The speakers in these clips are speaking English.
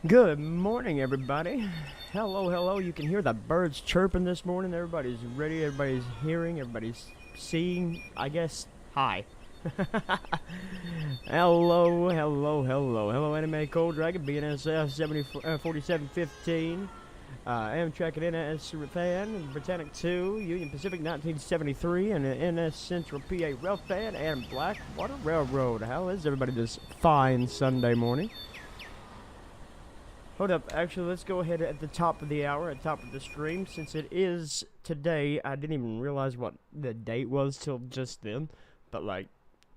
Good morning, everybody. Hello, hello. You can hear the birds chirping this morning. Everybody's ready. Everybody's hearing. Everybody's seeing. I guess. Hi. Hello, hello, hello. Hello, Anime Cold Dragon, BNSF 4715. Amtrak and NS fan, Britannic 2, Union Pacific 1973, and NS Central PA Rail fan, and Blackwater Railroad. How is everybody this fine Sunday morning? Hold up, actually, let's go ahead at the top of the hour, at the top of the stream, since it is today. I didn't even realize what the date was till just then, but like,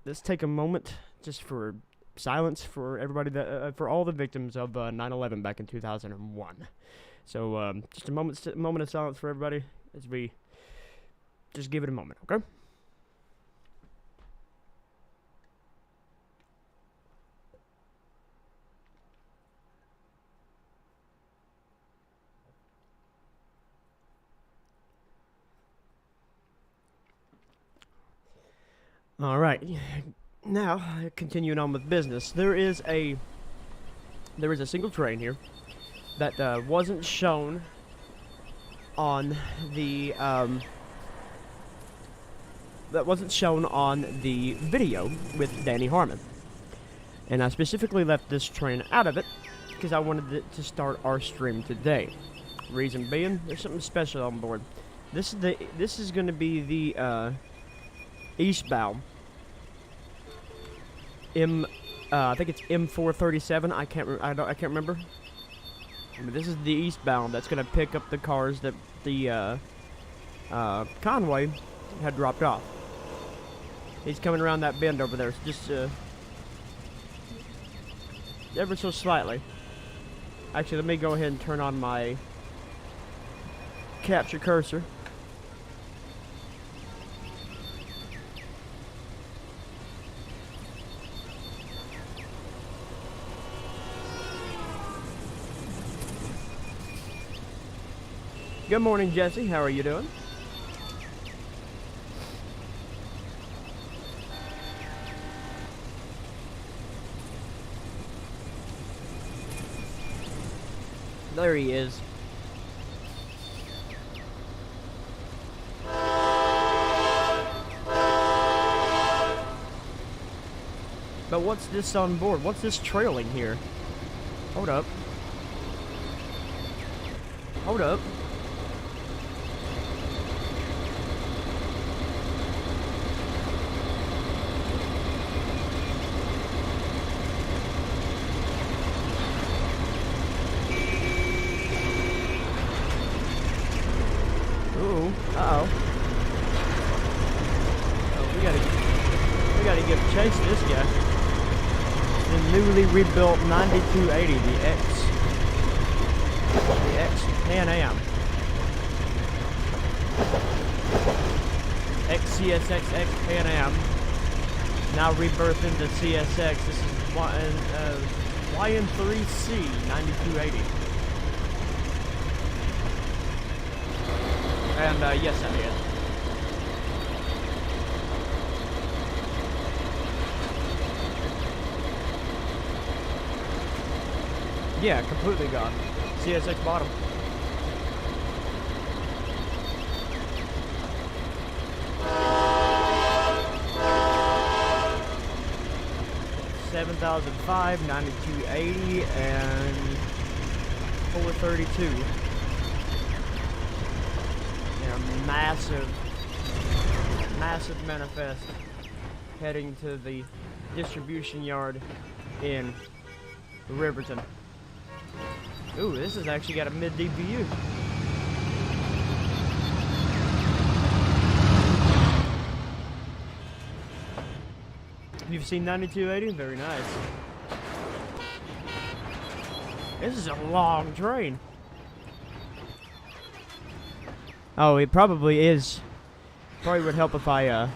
let's take a moment just for silence for everybody that, for all the victims of 9/11 back in 2001. So, just a moment of silence for everybody as we just give it a moment, okay? All right, now continuing on with business. There is a single train here that wasn't shown on the video with Danny Harmon, and I specifically left this train out of it because I wanted it to start our stream today. Reason being, there's something special on board. This is gonna be the eastbound. I think it's M437. I can't remember. But this is the eastbound that's gonna pick up the cars that the Conway had dropped off. He's coming around that bend over there, just ever so slightly. Actually, let me go ahead and turn on my capture cursor. Good morning, Jesse. How are you doing? There he is. But what's this on board? What's this trailing here? Hold up. Hold up. Uh-oh. Oh, we gotta give chase to this guy. The newly rebuilt 9280, the X Pan Am. XCSX Pan Am. Now rebirthed into CSX. This is YN3C 9280. And, yes, I did. Yeah, completely gone. CSX bottom. $7,005, $92.80, and $432. Massive manifest heading to the distribution yard in Riverton. Ooh, this has actually got a mid DPU. You've seen 9280? Very nice. This is a long train. Oh, it probably is. Probably would help if I,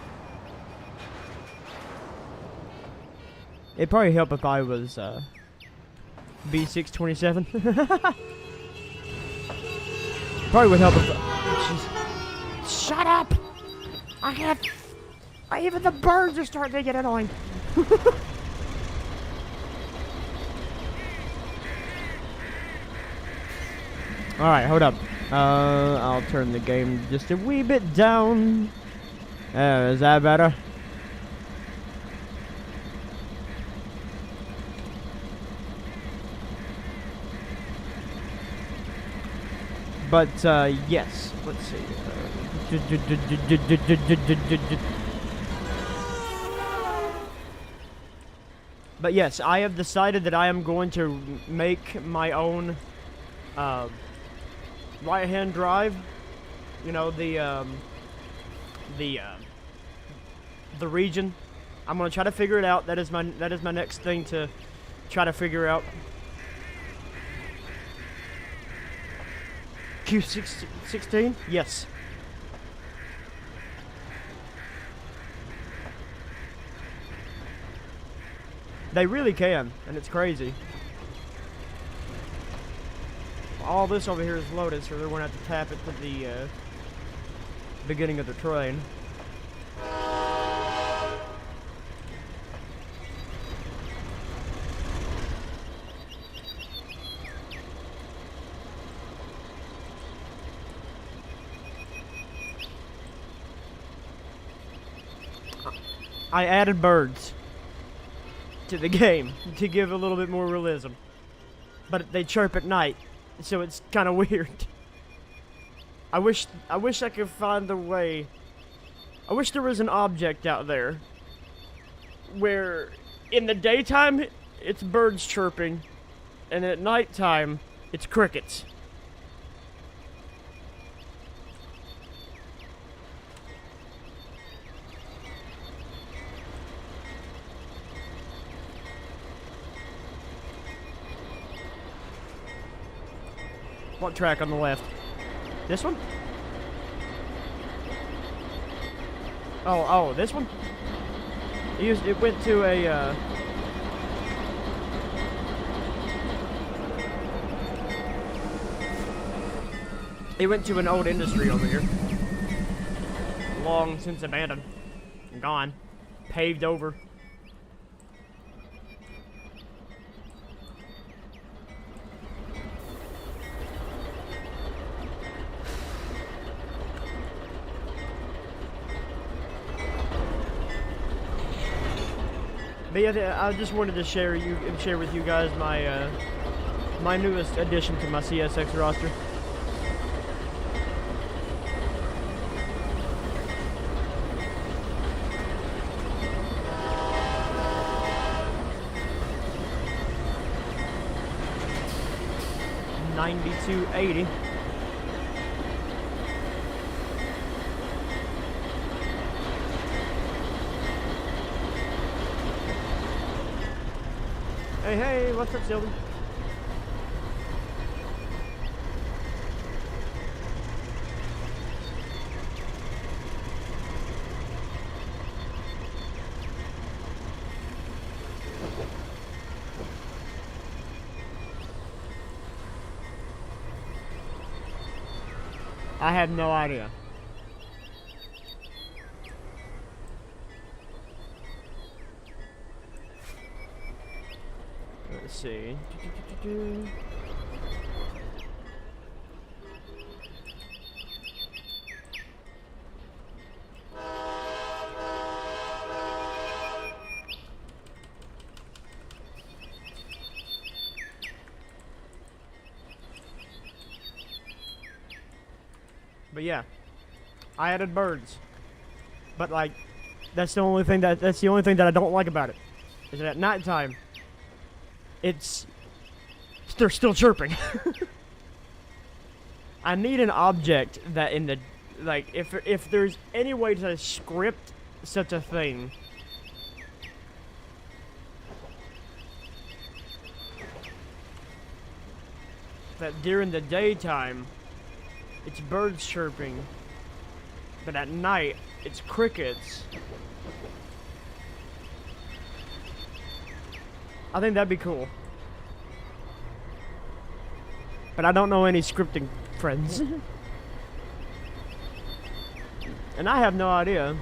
it'd probably help if I was, B627. Probably would help if, jeez. Shut up! I can't, even the birds are starting to get annoying. Alright, hold up. I'll turn the game just a wee bit down. Is that better? But, yes. Let's see. But yes, I have decided that I am going to make my own, right-hand drive, you know, the region. I'm gonna try to figure it out. That is my next thing to try to figure out. Q16? Yes. They really can, and it's crazy. All this over here is loaded, so they're going to have to tap it to the beginning of the train. I added birds to the game to give a little bit more realism, but they chirp at night. So it's kind of weird. I wish I could find a way. I wish there was an object out there where in the daytime it's birds chirping and at nighttime it's crickets. What track on the left? This one? Oh, this one? It went to a, it went to an old industry over here. Long since abandoned. Gone. Paved over. But yeah, I just wanted to share with you guys my my newest addition to my CSX roster. $92.80. Hey, what's up, Sylvie? I have no idea. Let's see. But yeah, I added birds. But like, that's the only thing that I don't like about it. Is that at nighttime, they're still chirping. I need an object that in the, like, if there's any way to script such a thing, that during the daytime it's birds chirping, but at night it's crickets. I think that'd be cool. But I don't know any scripting friends. And I have no idea.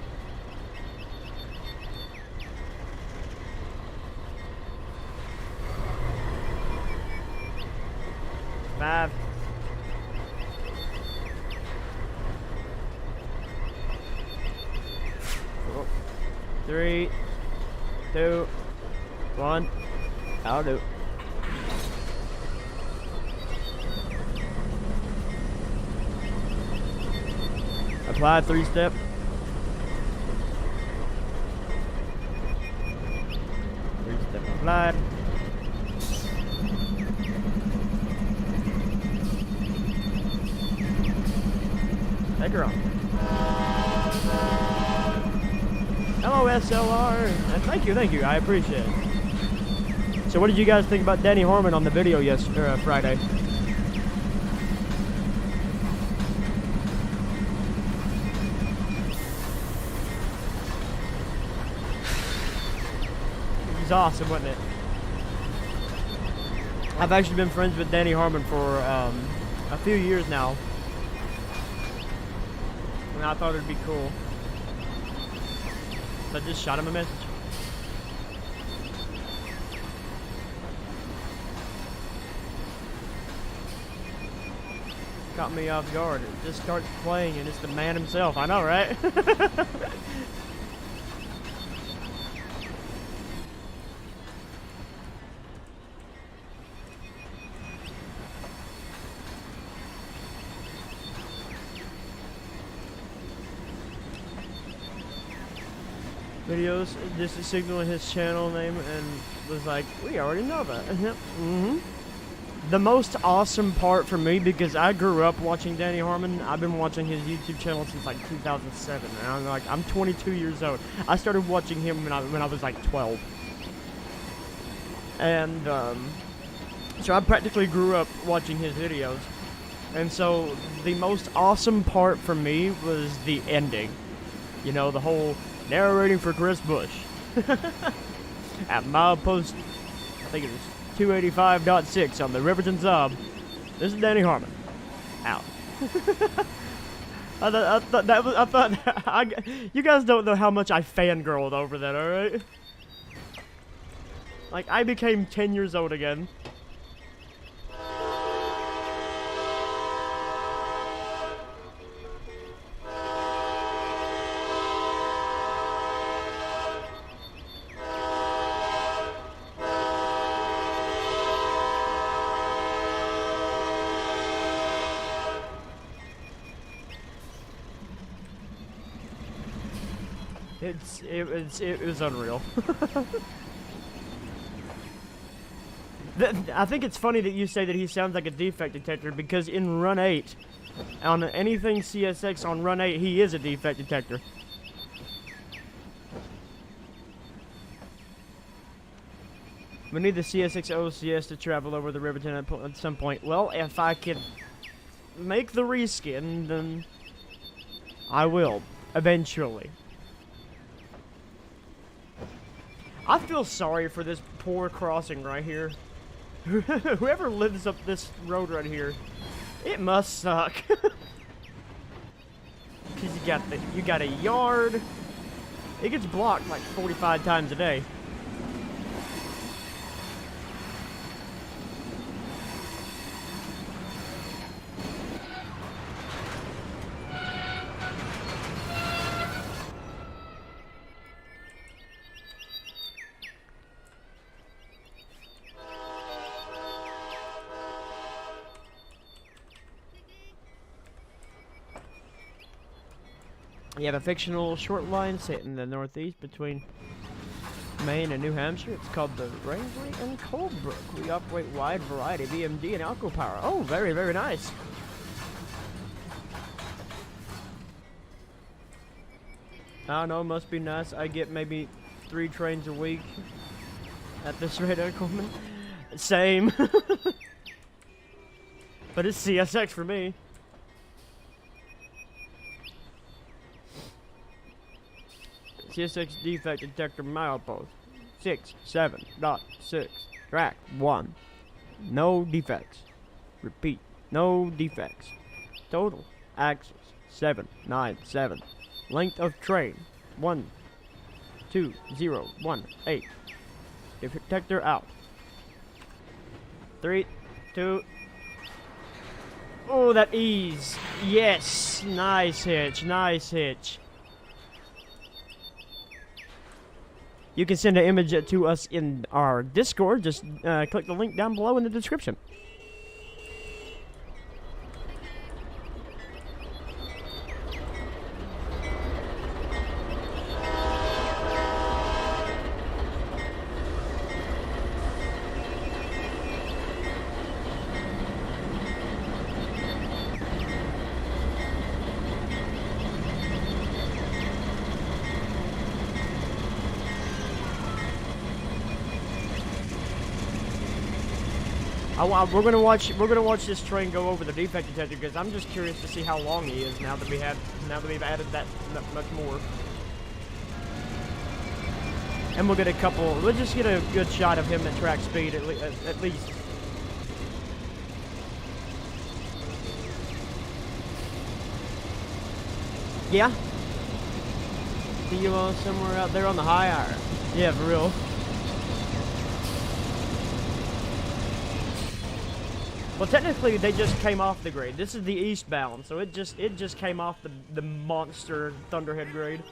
Five. 3, 2, 1. I'll do. Apply 3-step. Three-step applied. Take her on. Hello, SLR. And thank you. I appreciate it. So, what did you guys think about Danny Harmon on the video Friday? It was awesome, wasn't it? I've actually been friends with Danny Harmon for a few years now, and I thought it'd be cool. So I just shot him a message. Caught me off guard. It just starts playing and it's the man himself. I know, right? videos, just signaling his channel name, and was like, we already know that. Mm-hmm. The most awesome part for me, because I grew up watching Danny Harmon. I've been watching his YouTube channel since like 2007, and I'm 22 years old. I started watching him when I was like 12, and so I practically grew up watching his videos. And so the most awesome part for me was the ending. You know, the whole narrating for Chris Bush at milepost, I think it was 285.6 on the Riverton sub. This is Danny Harmon. Out. I thought you guys don't know how much I fangirled over that, alright? Like, I became 10 years old again. It was unreal. I think it's funny that you say that he sounds like a defect detector, because in Run 8, on anything CSX on Run 8, he is a defect detector. We need the CSX OCS to travel over the Riverton at some point. Well, if I could make the reskin, then I will, eventually. I feel sorry for this poor crossing right here. Whoever lives up this road right here, it must suck. Cause you got a yard. It gets blocked like 45 times a day. You have a fictional short line set in the northeast between Maine and New Hampshire. It's called the Rangeley and Coldbrook. We operate wide variety of EMD and alco power. Oh, very, very nice. I don't know, must be nice. I get maybe 3 trains a week at this rate, Coleman. Same. But it's CSX for me. CSX defect detector milepost 67.6 track 1. No defects. Repeat, no defects. Total axis 797. Length of train 12018. Detector out. 3, 2. Oh, that ease. Yes, nice hitch, nice hitch. You can send an image to us in our Discord. Just click the link down below in the description. We're gonna watch this train go over the defect detector, because I'm just curious to see how long he is now that we've added that much more. And we'll get a couple. We'll just get a good shot of him at track speed at least. Yeah. See you all somewhere out there on the high iron. Yeah, for real. Well, technically, they just came off the grade. This is the eastbound, so it just came off the monster Thunderhead grade.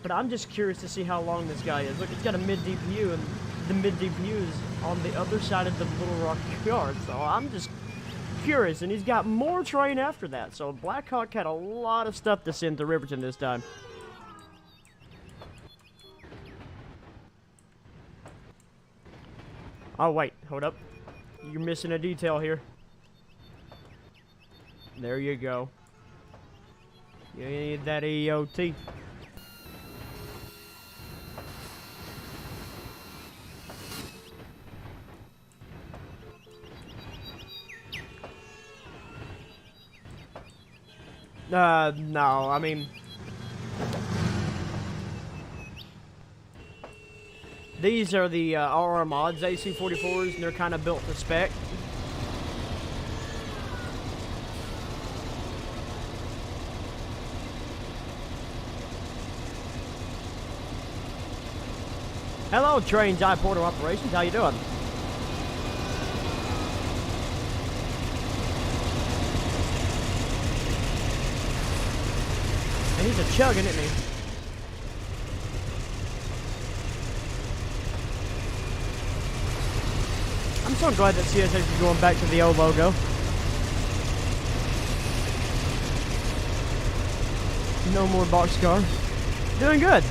But I'm just curious to see how long this guy is. Look, it's got a mid DPU, and the mid DPU is on the other side of the Little Rock yard. So I'm just curious, and he's got more terrain after that. So Blackhawk had a lot of stuff to send to Riverton this time. Oh, wait. Hold up. You're missing a detail here. There you go. You need that EOT. No, I mean... These are the RR mods AC-44s, and they're kind of built to spec. Hello, Trains I Portal Operations. How you doing? And he's a chugging, isn't he? I'm so glad that CSX is going back to the old logo. No more boxcar. Doing good.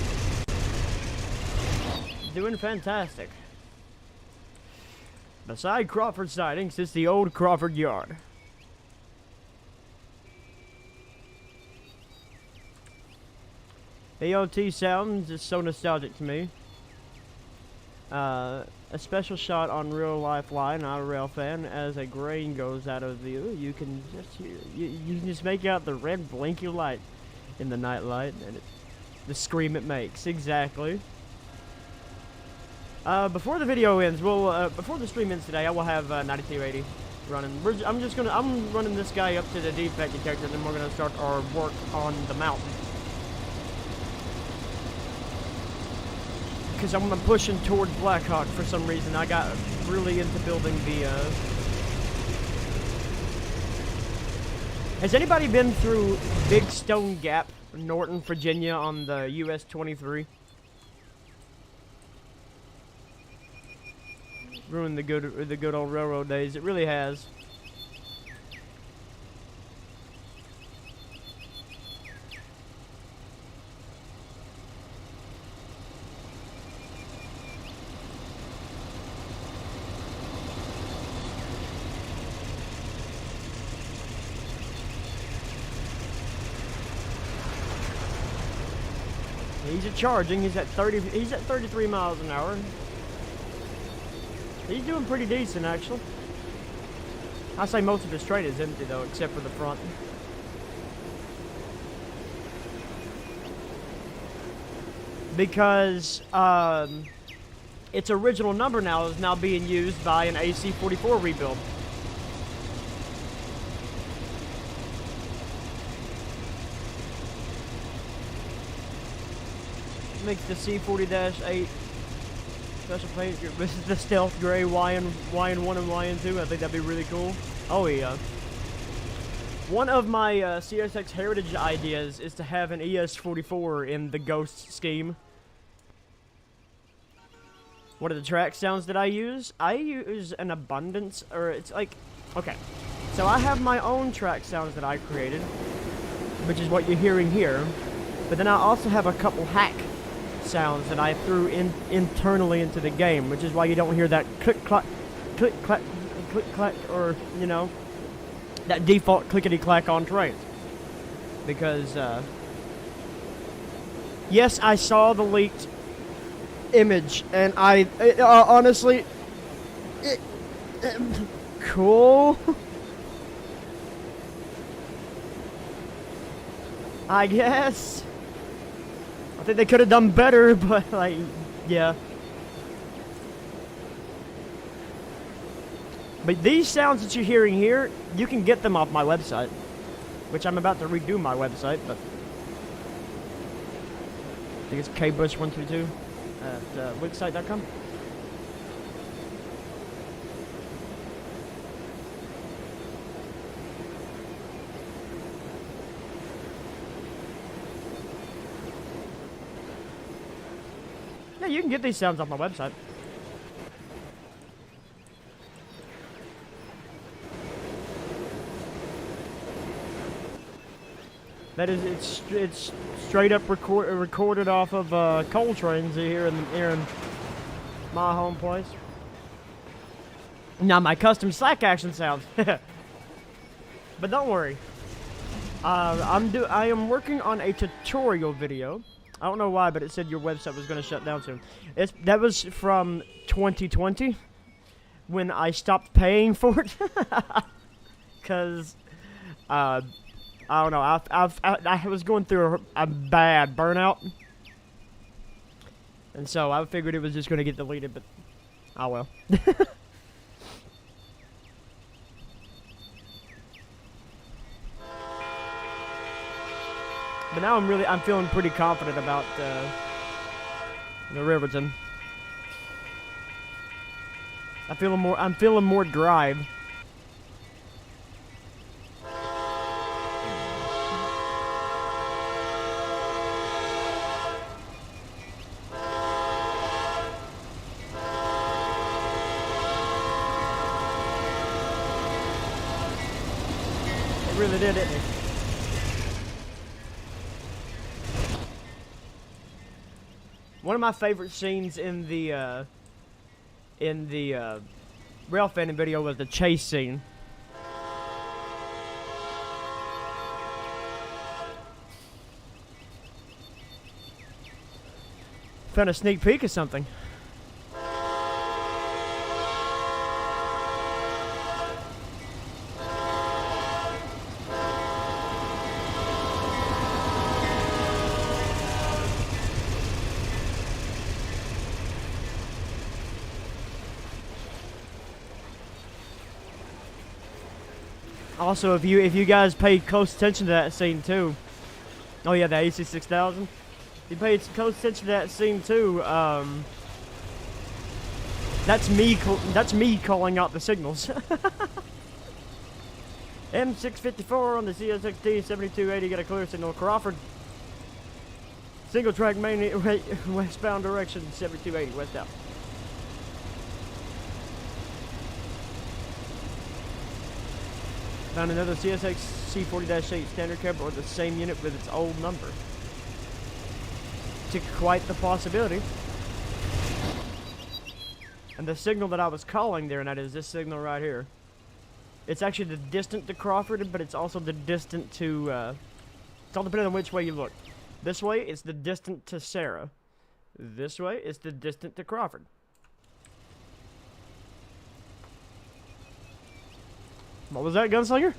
Doing fantastic. Beside Crawford Sidings, it's the old Crawford Yard. AOT sounds is so nostalgic to me. A special shot on real life line, not a rail fan, as a grain goes out of view. You can just hear, you can just make out the red blinky light in the night light, and the scream it makes. Exactly. Before the video ends, before the stream ends today, I will have 9280 running. I'm running this guy up to the defect detector, and then we're gonna start our work on the mountain. Because I'm pushing towards Blackhawk for some reason. I got really into building the, Has anybody been through Big Stone Gap, Norton, Virginia on the US 23? Ruined the good old railroad days. It really has. He's at charging. He's at 33 miles an hour. He's doing pretty decent, actually. I say most of his train is empty though, except for the front. Because its original number now is now being used by an AC-44 rebuild. Makes the C40-8 special paint. This is the stealth gray YN1 and YN2. I think that'd be really cool. Oh yeah. One of my CSX heritage ideas is to have an ES44 in the Ghost scheme. What are the track sounds that I use? I use an abundance, or it's like, okay. So I have my own track sounds that I created, which is what you're hearing here. But then I also have a couple hack sounds that I threw internally into the game, which is why you don't hear that click clack, or you know, that default clickety clack on trains. Because yes, I saw the leaked image, and honestly, cool. I guess. I think they could have done better, but like, yeah. But these sounds that you're hearing here, you can get them off my website, which I'm about to redo my website, but I think it's kbush122 at wixsite.com. Yeah, you can get these sounds off my website. That is, it's straight up recorded off of coal trains here in my home place. Now my custom Slack action sounds. But don't worry. I am working on a tutorial video. I don't know why, but it said your website was going to shut down soon. That was from 2020 when I stopped paying for it. Cause I don't know. I was going through a bad burnout, and so I figured it was just going to get deleted. But oh well. But now I'm feeling pretty confident about the Riverton. I'm feeling more drive. It really did, didn't it? One of my favorite scenes in the rail fanning video was the chase scene. Found a sneak peek of something. Also, if you guys pay close attention to that scene too, oh yeah, the AC6000. You pay close attention to that scene too. That's me calling out the signals. M654 on the CSXT 7280. Got a clear signal. Crawford. Single track main westbound direction 7280 west out. Found another CSX C40-8 standard cab or the same unit with its old number. It's quite the possibility. And the signal that I was calling there, and that is this signal right here. It's actually the distant to Crawford, but it's also the distant to, it's all depending on which way you look. This way, it's the distant to Sarah. This way, it's the distant to Crawford. What was that, Gunslinger?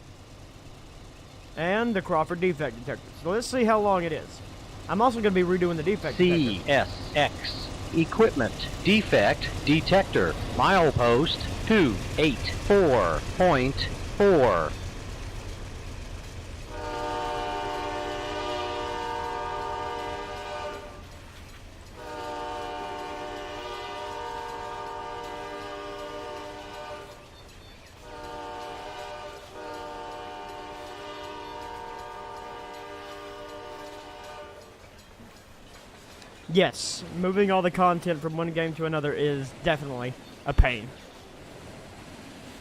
And the Crawford defect detector. So let's see how long it is. I'm also going to be redoing the defect detector. CSX equipment defect detector milepost 284.4. Yes, moving all the content from one game to another is definitely a pain.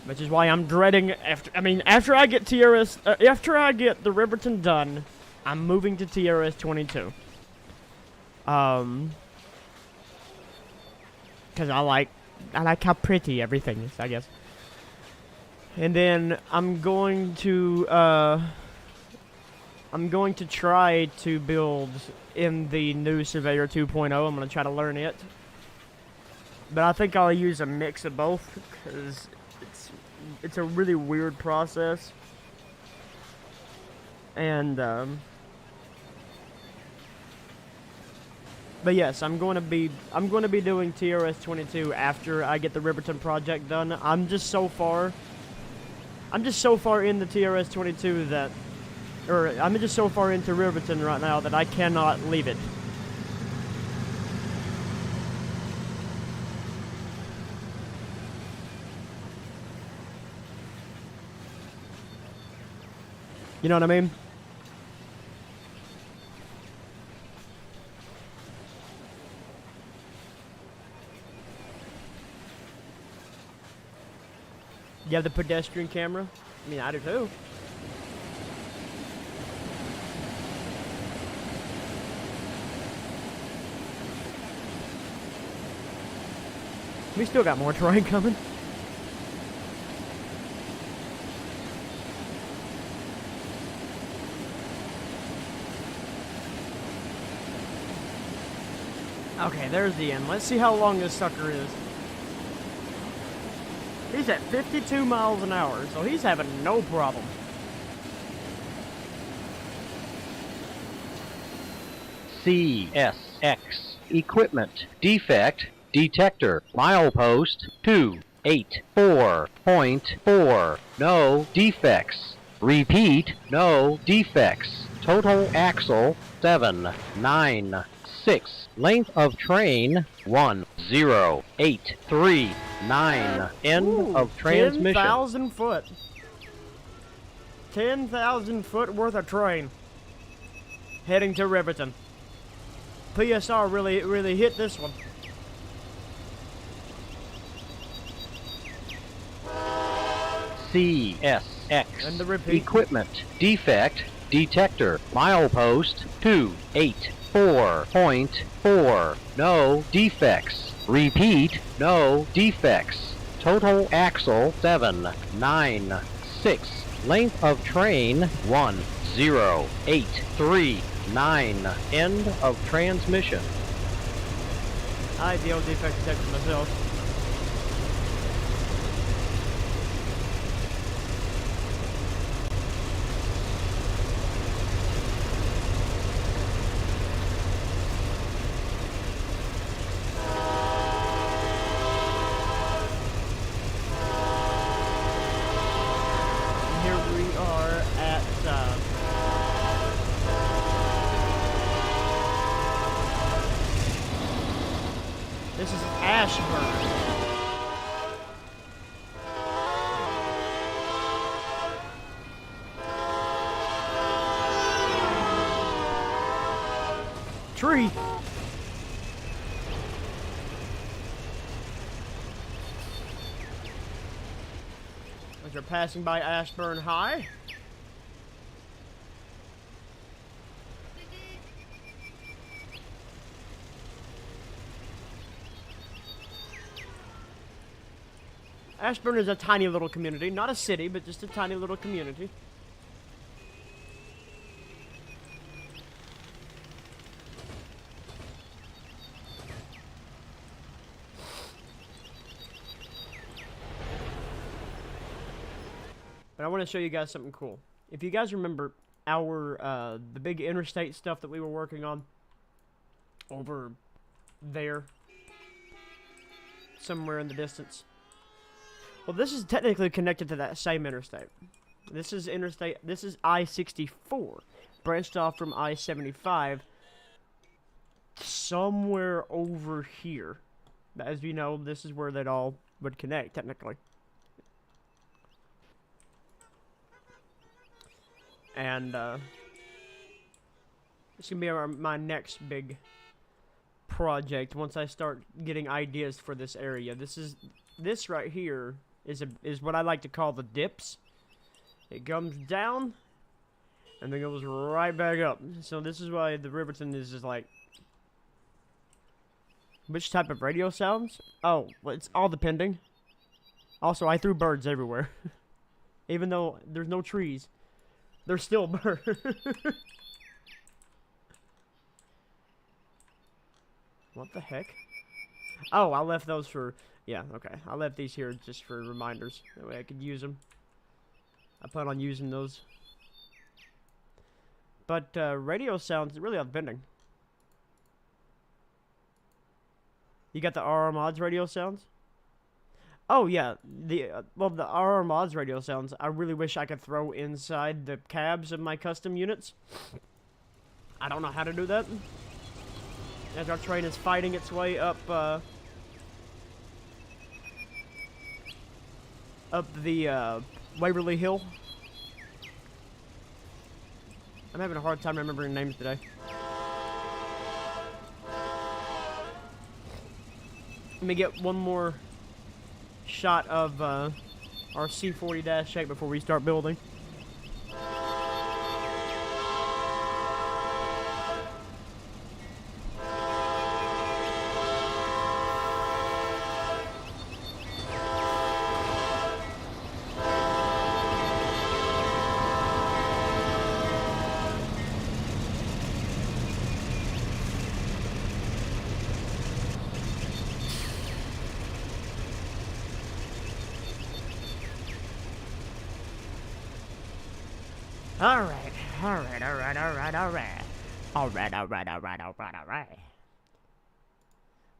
Which is why I'm dreading after I get after I get the Riverton done, I'm moving to TRS22. Cause I like how pretty everything is, I guess. And then I'm going to try to build in the new Surveyor 2.0. I'm going to try to learn it. But I think I'll use a mix of both, because it's a really weird process. And, but yes, I'm going to be doing TRS22 after I get the Riverton project done. I'm just so far in the TRS22 that, or I'm just so far into Riverton right now that I cannot leave it. You know what I mean? You have the pedestrian camera? I mean, I do too. We still got more terrain coming. Okay, there's the end. Let's see how long this sucker is. He's at 52 miles an hour, so he's having no problem. CSX equipment defect detector milepost 284.4 no defects. Repeat, no defects. Total axle 796. Length of train 10839. End of transmission. 10,000 foot. 10,000 foot worth of train. Heading to Riverton. PSR really hit this one. CSX And the repeat. equipment defect detector milepost 284.4 no defects. Repeat, no defects. Total axle 796. Length of train 10839. End of transmission. I like the old defect detector myself. This is Ashburn. Tree. As you're passing by Ashburn High. Ashburn is a tiny little community, not a city, but just a tiny little community. But I want to show you guys something cool. If you guys remember our the big interstate stuff that we were working on over there, somewhere in the distance. Well, this is technically connected to that same interstate. This is I-64, branched off from I-75, somewhere over here. As you know, this is where they'd all would connect, technically. And, it's gonna be my next big project once I start getting ideas for this area. This right here is what I like to call the dips. It comes down and then goes right back up. So this is why the Riverton is just like, which type of radio sounds? Oh, well, it's all depending. Also, I threw birds everywhere. Even though there's no trees, there's still birds. What the heck? Oh, I left those for... Yeah, okay. I left these here just for reminders. That way I could use them. I plan on using those. But radio sounds really outbending. You got the RR Mods radio sounds? Oh yeah, the RR Mods radio sounds. I really wish I could throw inside the cabs of my custom units. I don't know how to do that. As our train is fighting its way up the Waverly Hill. I'm having a hard time remembering names today. Let me get one more shot of our C40-8 before we start building. Alright, alright, alright, alright, alright. Alright, alright, alright, alright, alright.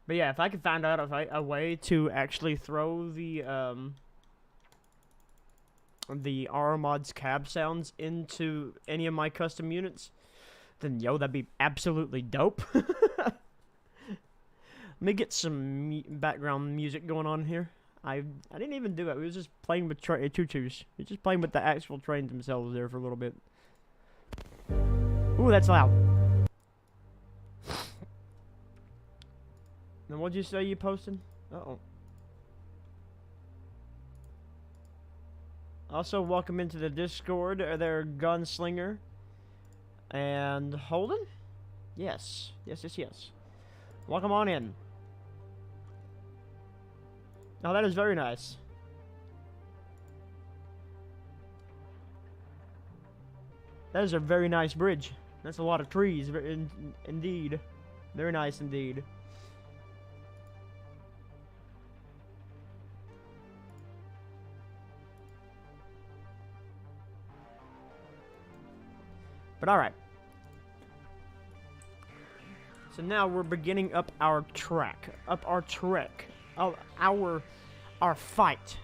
But yeah, if I could find out a way to actually throw the RMod's cab sounds into any of my custom units, then yo, that'd be absolutely dope. Let me get some background music going on here. I didn't even do it. We was just playing with choo-choos. We were just playing with the actual trains themselves there for a little bit. Ooh, that's loud. Then what'd you say you posted? Uh-oh. Also, welcome into the Discord. Are there Gunslinger and Holden? Yes. Yes, yes, yes. Welcome on in. Oh, that is very nice. That is a very nice bridge. That's a lot of trees, indeed. Very nice indeed. But alright. So now we're beginning up our track. Up our trek. Our fight.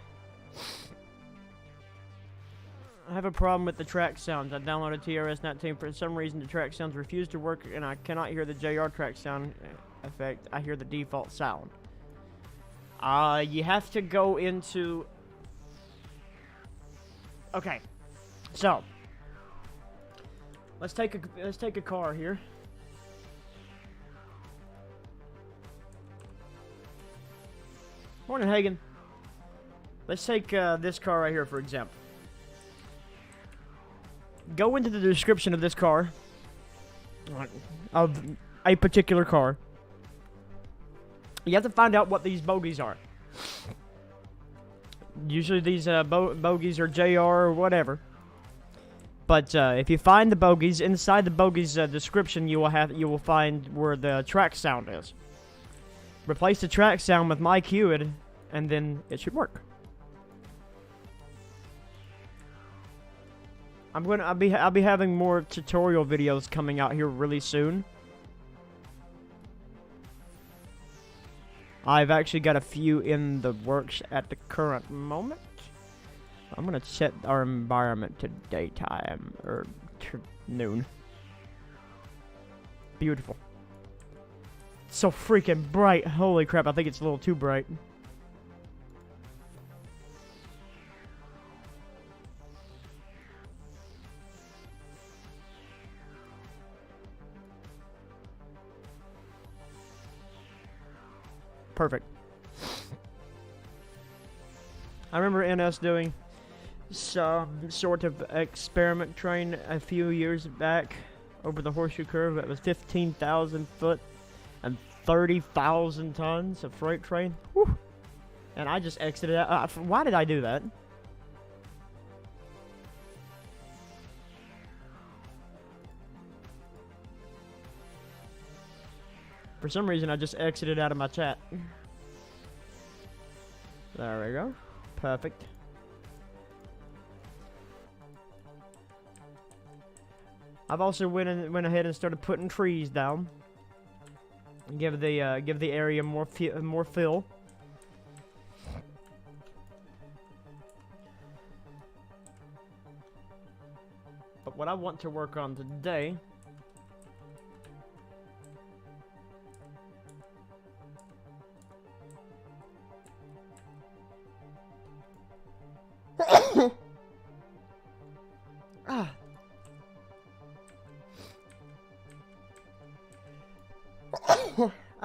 I have a problem with the track sounds. I downloaded TRS19. For some reason, the track sounds refuse to work, and I cannot hear the JR track sound effect. I hear the default sound. You have to go into... Okay. So... Let's take a car here. Morning, Hagen. Let's take this car right here, for example. Go into the description of this car, of a particular car. You have to find out what these bogies are. Usually these bogies are JR or whatever. But if you find the bogies, inside the bogies description, you will find where the track sound is. Replace the track sound with my QID, and then it should work. I'll be having more tutorial videos coming out here really soon. I've actually got a few in the works at the current moment. I'm gonna set our environment to daytime, or noon. Beautiful. It's so freaking bright. Holy crap, I think it's a little too bright. Perfect. I remember NS doing some sort of experiment train a few years back over the horseshoe curve. It was 15,000 foot and 30,000 tons of freight train. Whew. And I just exited out. Why did I do that? For some reason, I just exited out of my chat. There we go. Perfect. I've also went ahead and started putting trees down. Give the area more fill. But what I want to work on today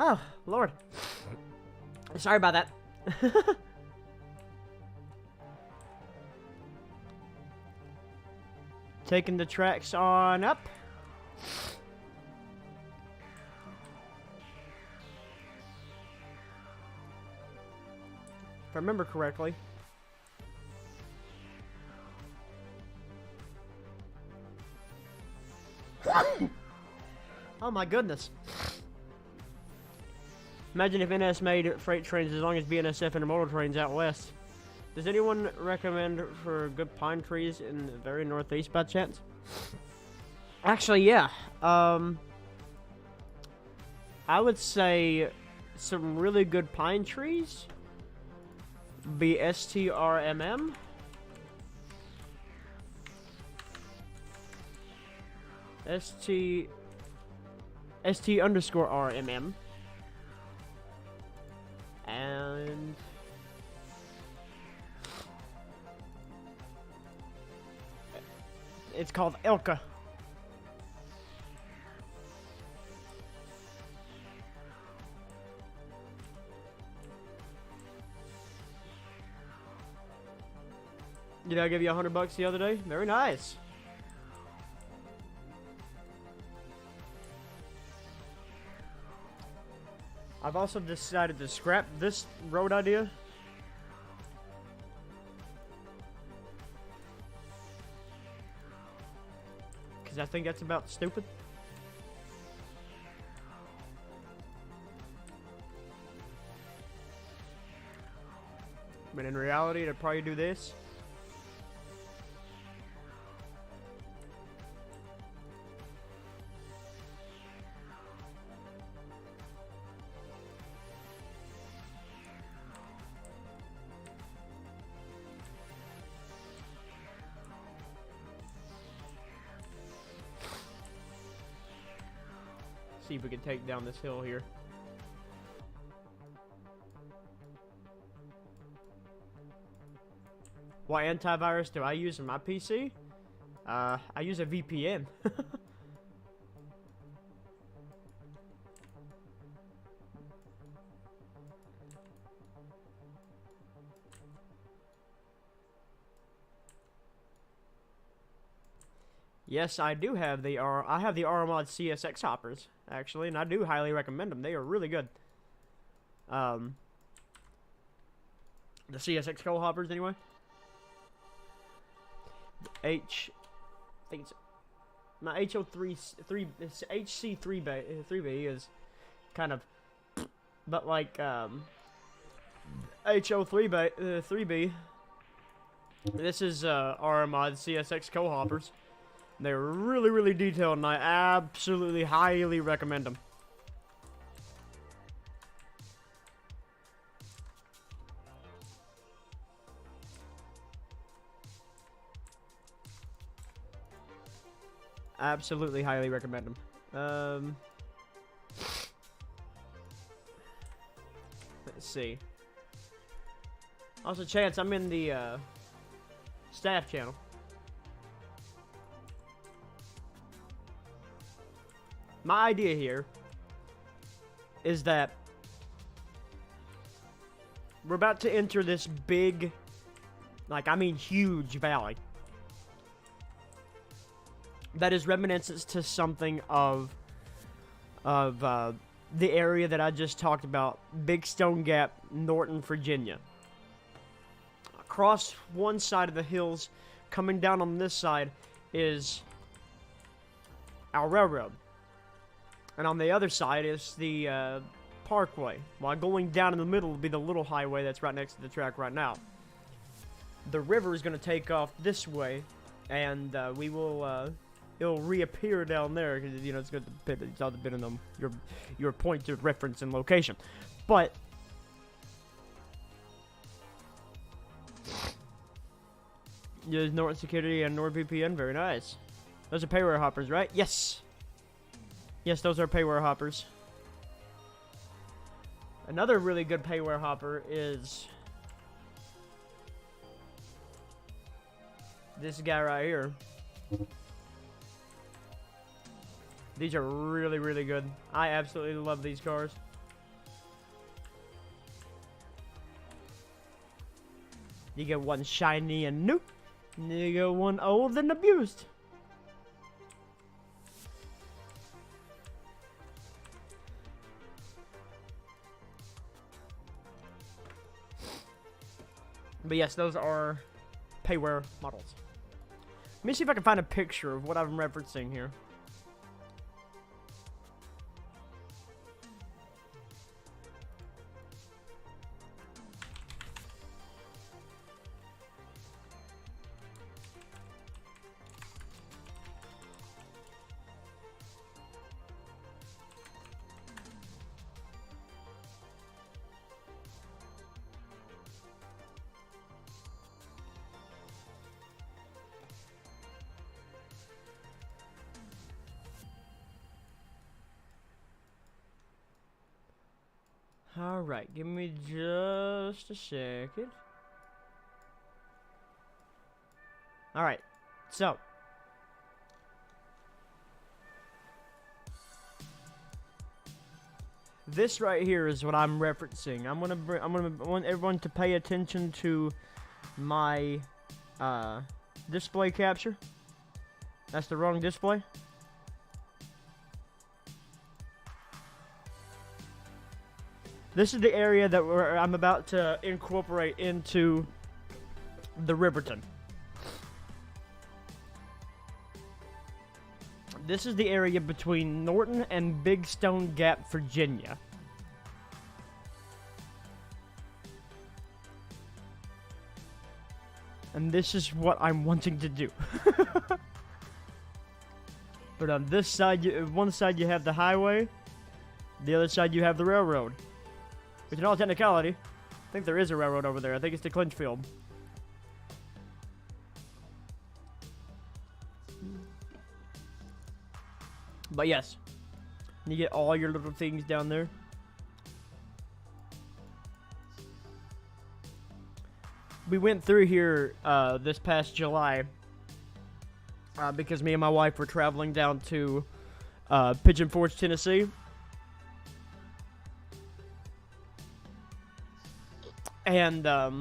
Oh, Lord. Sorry about that. Taking the tracks on up. If I remember correctly. Oh my goodness. Imagine if NS made freight trains as long as BNSF intermodal trains out west. Does anyone recommend for good pine trees in the very northeast by chance? Actually, yeah. I would say some really good pine trees be STRMM. ST underscore RMM. And it's called Elka. Did I give you $100 the other day? Very nice. I've also decided to scrap this road idea. Because I think that's about stupid. But in reality, I'd probably do this. See if we can take down this hill here. What antivirus do I use on my PC? I use a VPN. Yes, I do have the I have the RMod CSX hoppers, actually, and I do highly recommend them. They are really good. The CSX coal hoppers, anyway. I think it's my HC3B is kind of, but like HO3B. This is RMod CSX coal hoppers. They're really, really detailed, and I absolutely highly recommend them. Absolutely highly recommend them. Let's see. Also, Chance, I'm in the staff channel. My idea here is that we're about to enter this big, like, I mean huge valley that is reminiscent to something of the area that I just talked about, Big Stone Gap, Norton, Virginia. Across one side of the hills, coming down on this side, is our railroad. And on the other side is the parkway. While going down in the middle will be the little highway that's right next to the track right now. The river is going to take off this way, and we will it'll reappear down there because, you know, it's going to it's all depending on your point of reference and location. But there's Norton Security and NordVPN, very nice. Those are payware hoppers, right? Yes. Yes, those are payware hoppers. Another really good payware hopper is this guy right here. These are really, really good. I absolutely love these cars. You get one shiny and new, and you get one old and abused. But yes, those are payware models. Let me see if I can find a picture of what I'm referencing here. Alright, give me just a second. Alright, so. This right here is what I'm referencing. I want everyone to pay attention to my display capture. That's the wrong display. This is the area that I'm about to incorporate into the Riverton. This is the area between Norton and Big Stone Gap, Virginia. And this is what I'm wanting to do. But on this side, one side you have the highway, the other side you have the railroad. Which in all technicality, I think there is a railroad over there. I think it's the Clinchfield. But yes, you get all your little things down there. We went through here this past July because me and my wife were traveling down to Pigeon Forge, Tennessee. And I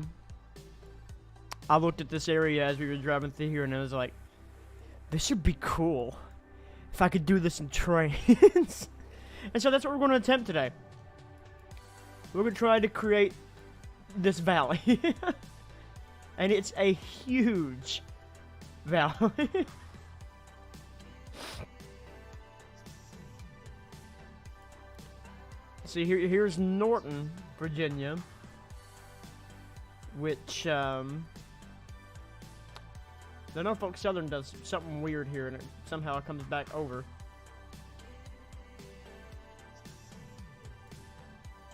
looked at this area as we were driving through here and I was like, this would be cool if I could do this in trains. And so that's what we're going to attempt today. We're going to try to create this valley. And it's a huge valley. See, here's Norton, Virginia. Which, the Norfolk Southern does something weird here, and it somehow comes back over.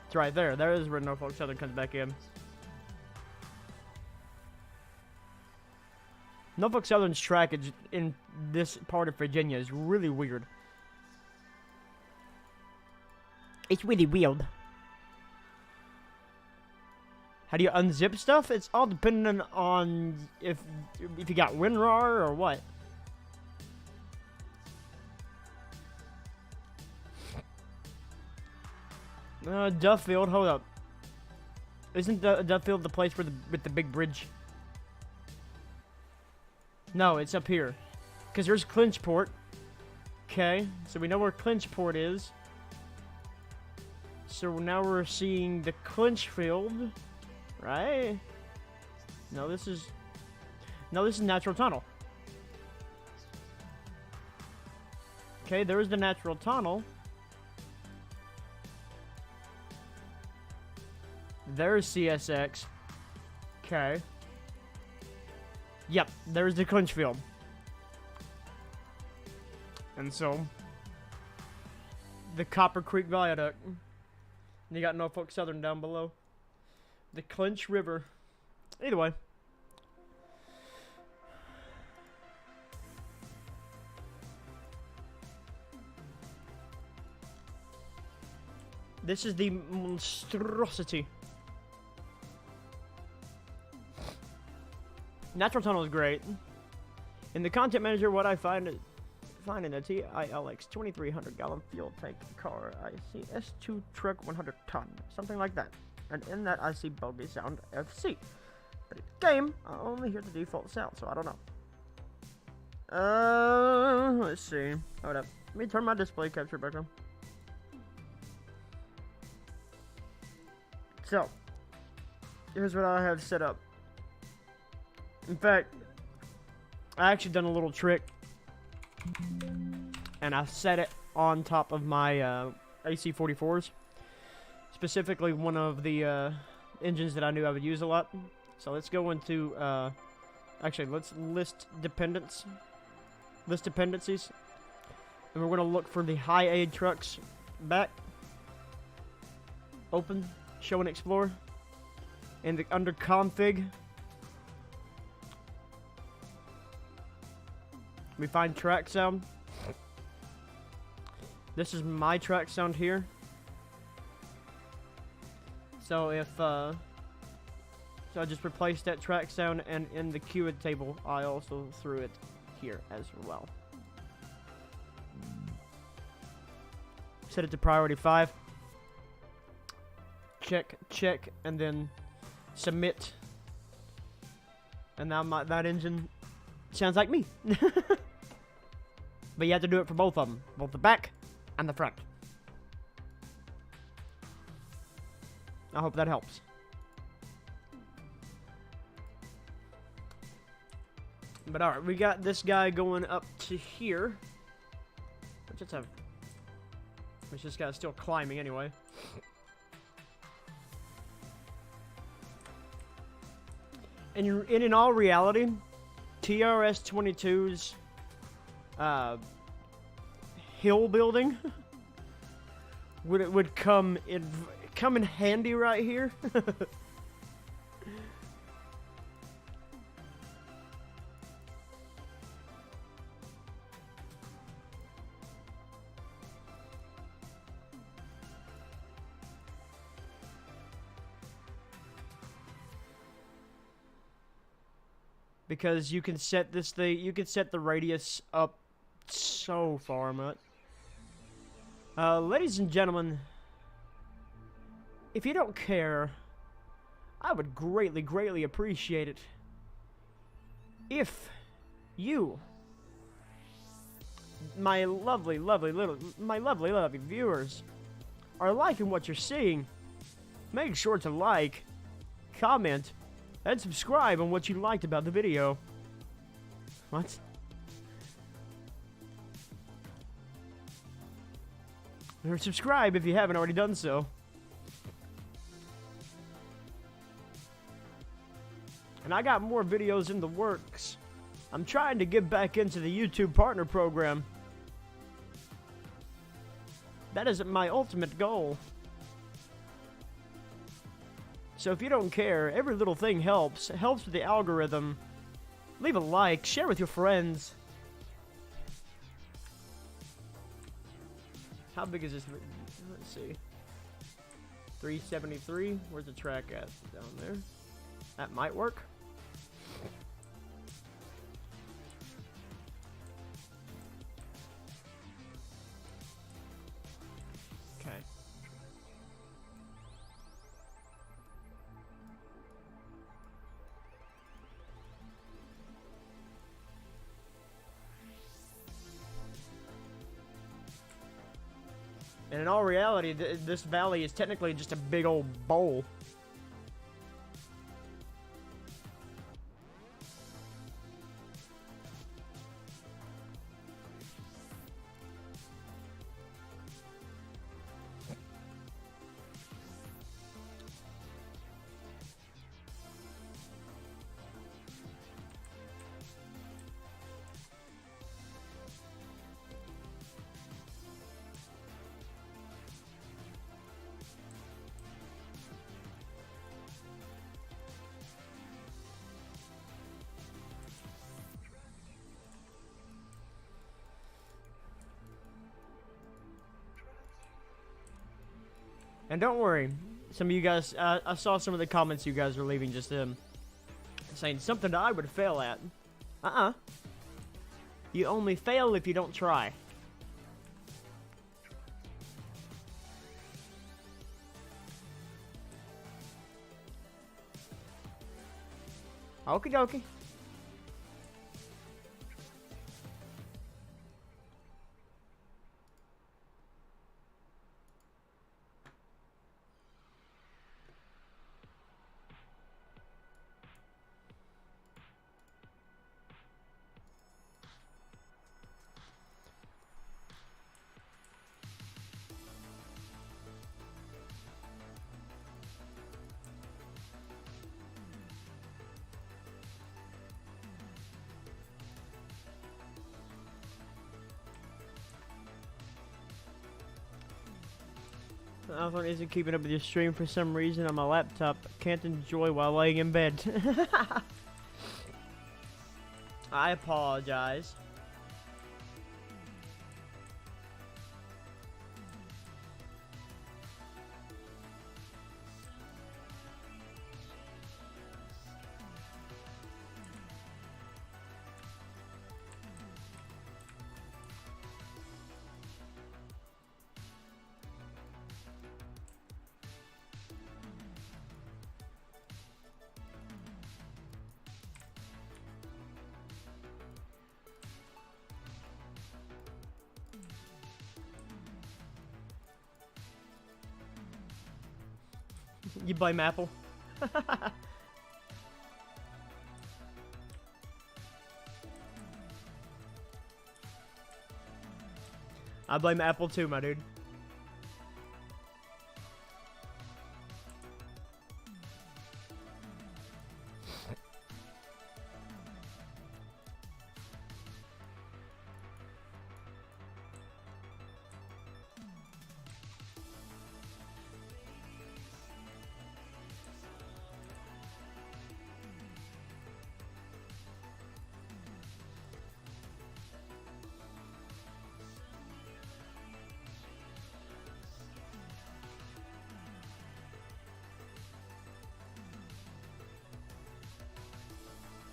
It's right there. There is where Norfolk Southern comes back in. Norfolk Southern's trackage in this part of Virginia is really weird. It's really weird. How do you unzip stuff? It's all dependent on if you got WinRAR or what. Duffield, hold up. Isn't Duffield the place with the big bridge? No, it's up here. Because there's Clinchport. Okay, so we know where Clinchport is. So now we're seeing the Clinchfield. Right? No, this is natural tunnel. Okay, there's the natural tunnel. There's CSX. Okay. Yep, there's the Clinchfield. And so, the Copper Creek Viaduct. And you got Norfolk Southern down below. The Clinch River. Either way. This is the monstrosity. Natural tunnel is great. In the content manager, what I find in a TILX 2300 gallon fuel tank car, I see S2 truck 100 ton, something like that. And in that I see bogey sound FC. But in game, I only hear the default sound, so I don't know. Let's see. Hold up. Let me turn my display capture back on. So, here's what I have set up. In fact, I actually done a little trick. And I set it on top of my AC-44s. Specifically one of the engines that I knew I would use a lot. So let's go into, actually let's list dependencies. And we're going to look for the high aid trucks back. Open, show and explore. And under config, we find track sound. This is my track sound here. So if so I just replaced that track sound, and in the queued table I also threw it here as well. Set it to priority 5. Check, check, and then submit. And now that engine sounds like me. But you have to do it for both of them, both the back and the front. I hope that helps. But alright, we got this guy going up to here. Which this guy's still climbing anyway. And in all reality, TRS-22's hill building would come in handy right here. Because you can set this thing, you can set the radius up so far much. Ladies and gentlemen, if you don't care, I would greatly, greatly appreciate it if you, my lovely, lovely viewers, are liking what you're seeing. Make sure to like, comment, and subscribe on what you liked about the video. What? Or subscribe if you haven't already done so. And I got more videos in the works. I'm trying to get back into the YouTube partner program. That is my ultimate goal. So if you don't care, every little thing helps. It helps with the algorithm. Leave a like, share with your friends. How big is this? Let's see. 373. Where's the track at? Down there. That might work. Okay. And in all reality, this valley is technically just a big old bowl. And don't worry, some of you guys, I saw some of the comments you guys were leaving just saying something that I would fail at. You only fail if you don't try. Okie dokie. iPhone isn't keeping up with your stream for some reason on my laptop. Can't enjoy while laying in bed. I apologize. You blame Apple? I blame Apple too, my dude.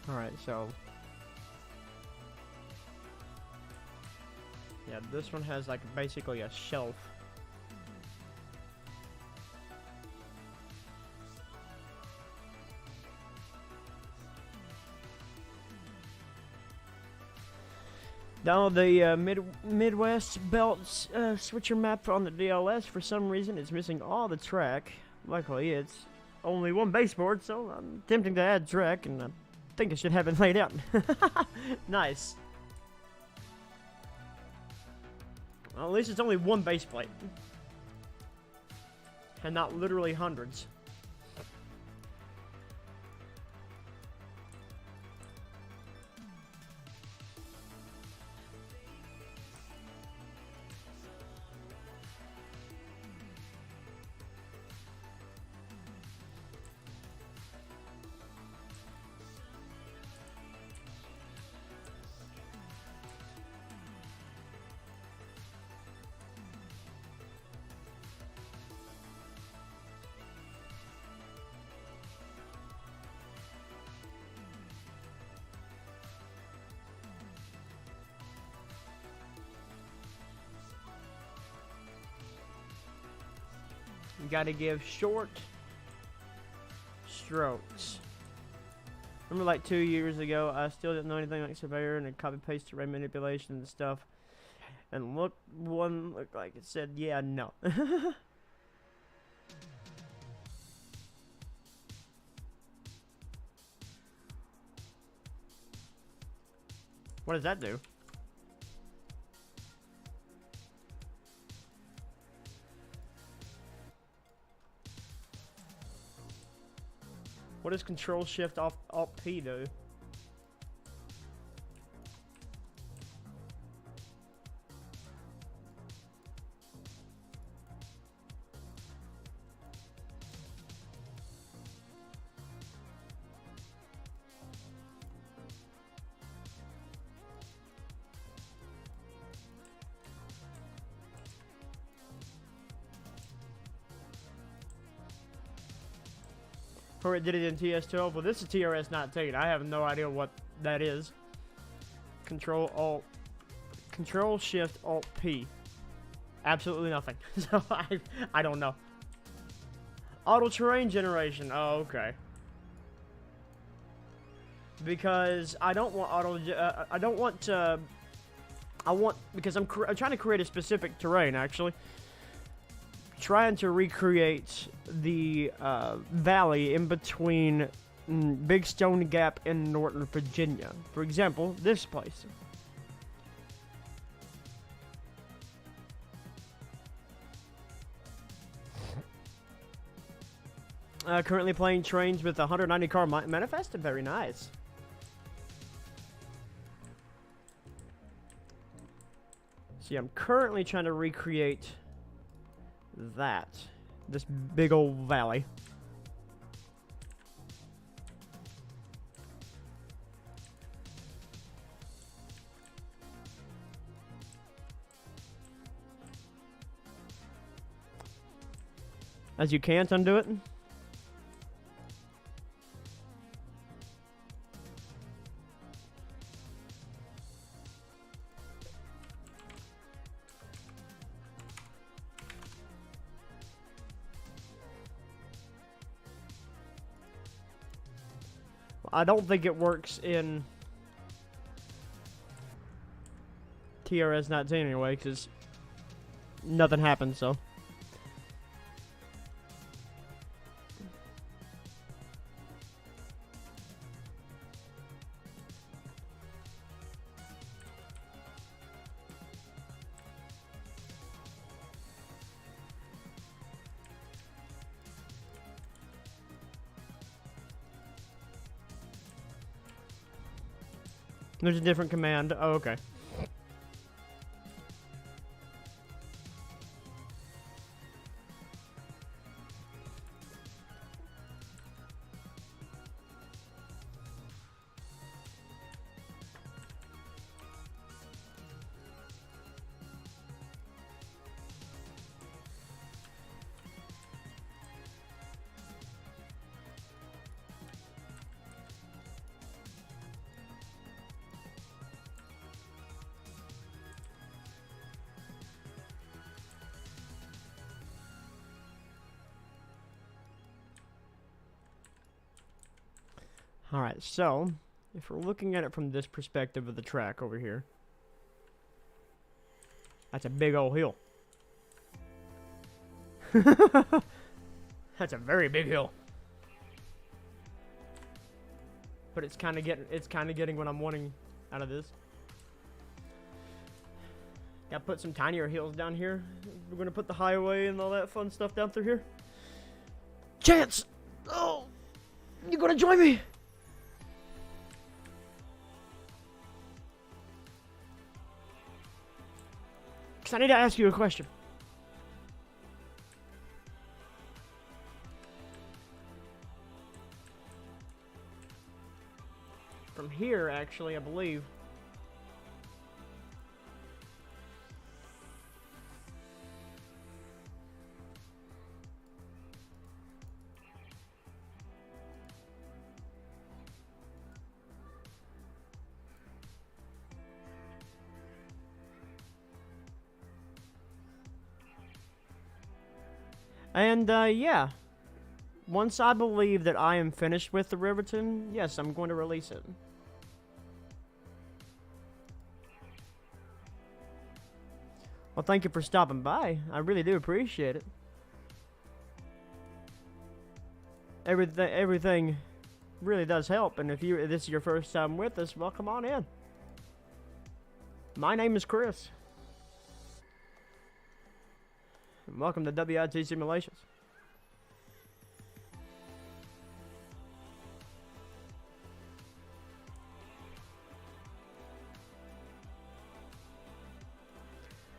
Alright, so yeah, this one has like basically a shelf. Down the Midwest belt switcher map on the DLS, for some reason it's missing all the track. Luckily it's only one baseboard, so I'm attempting to add track, and I think I should have it laid out. Nice. Well, at least it's only one base plate. And not literally hundreds. You gotta give short strokes. Remember like 2 years ago, I still didn't know anything like Surveyor and copy paste terrain manipulation and stuff. And look, one looked like it said, yeah, no. What does that do? What does Control Shift Alt P do? Or it did it in TS12. Well, this is TRS19. I have no idea what that is. Control Shift Alt P. Absolutely nothing. So I don't know. Auto terrain generation. Oh, okay. Because I don't want auto. I don't want. I want, because I'm trying to create a specific terrain actually. Trying to recreate the valley in between Big Stone Gap and Northern Virginia. For example, this place. Currently playing trains with 190 car manifest. Very nice. See, I'm currently trying to recreate this big old valley. As you can't undo it. I don't think it works in TRS19 anyway, because nothing happens, so. There's a different command. Oh, okay. Alright, so, if we're looking at it from this perspective of the track over here, that's a big old hill. That's a very big hill. But it's kind of getting what I'm wanting out of this. Gotta put some tinier hills down here. We're gonna put the highway and all that fun stuff down through here. Chance! Oh! You gonna join me? I need to ask you a question. From here, actually, I believe. And, yeah. Once I believe that I am finished with the Riverton, yes, I'm going to release it. Well, thank you for stopping by. I really do appreciate it. Everything really does help, and if this is your first time with us, well, come on in. My name is Chris. And welcome to WIT Simulations.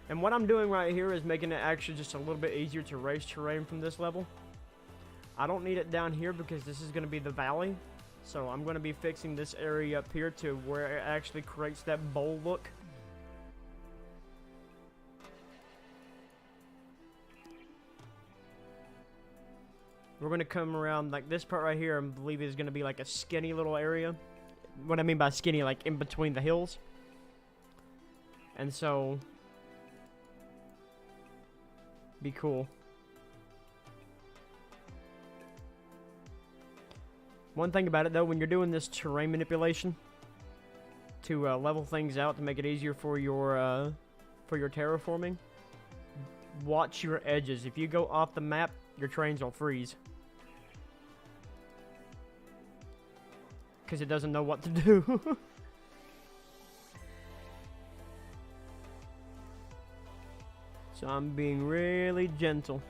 And what I'm doing right here is making it actually just a little bit easier to race terrain from this level. I don't need it down here because this is going to be the valley. So I'm going to be fixing this area up here to where it actually creates that bowl look. We're going to come around like this part right here, and believe is going to be like a skinny little area. What I mean by skinny, like in between the hills. And so, be cool. One thing about it though, when you're doing this terrain manipulation to level things out to make it easier for your terraforming, watch your edges. If you go off the map, your trains will freeze. Because it doesn't know what to do. So I'm being really gentle.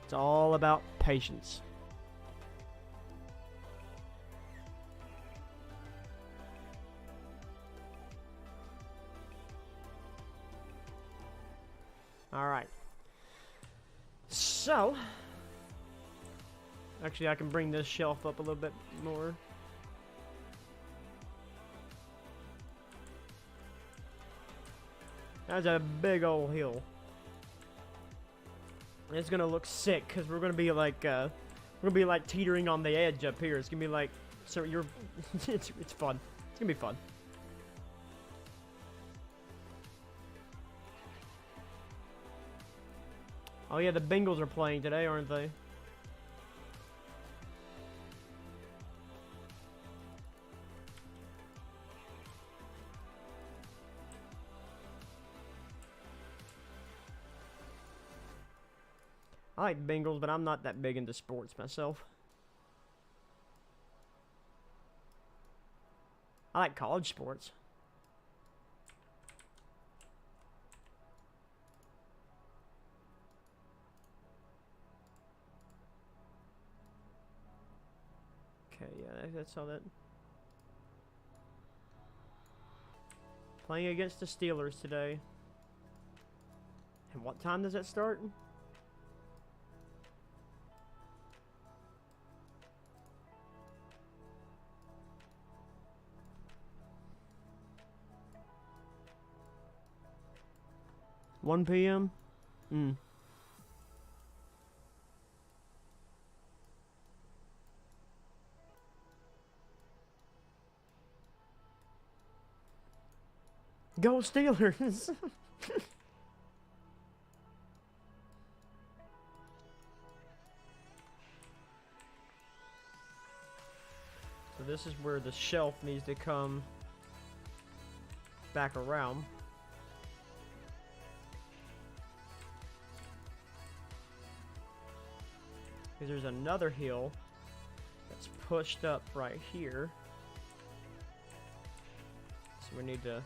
It's all about patience. Alright. So, actually I can bring this shelf up a little bit more. That's a big old hill. It's gonna look sick because we're gonna be like teetering on the edge up here. It's gonna be like, so you're it's fun. It's gonna be fun. Oh yeah, the Bengals are playing today, aren't they? I like Bengals, but I'm not that big into sports myself. I like college sports. Okay, yeah, that's all that. Playing against the Steelers today. And what time does that start? (1 p.m.) Go Steelers! So this is where the shelf needs to come back around. Because there's another hill that's pushed up right here. So we need to...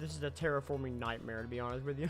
This is a terraforming nightmare, to be honest with you.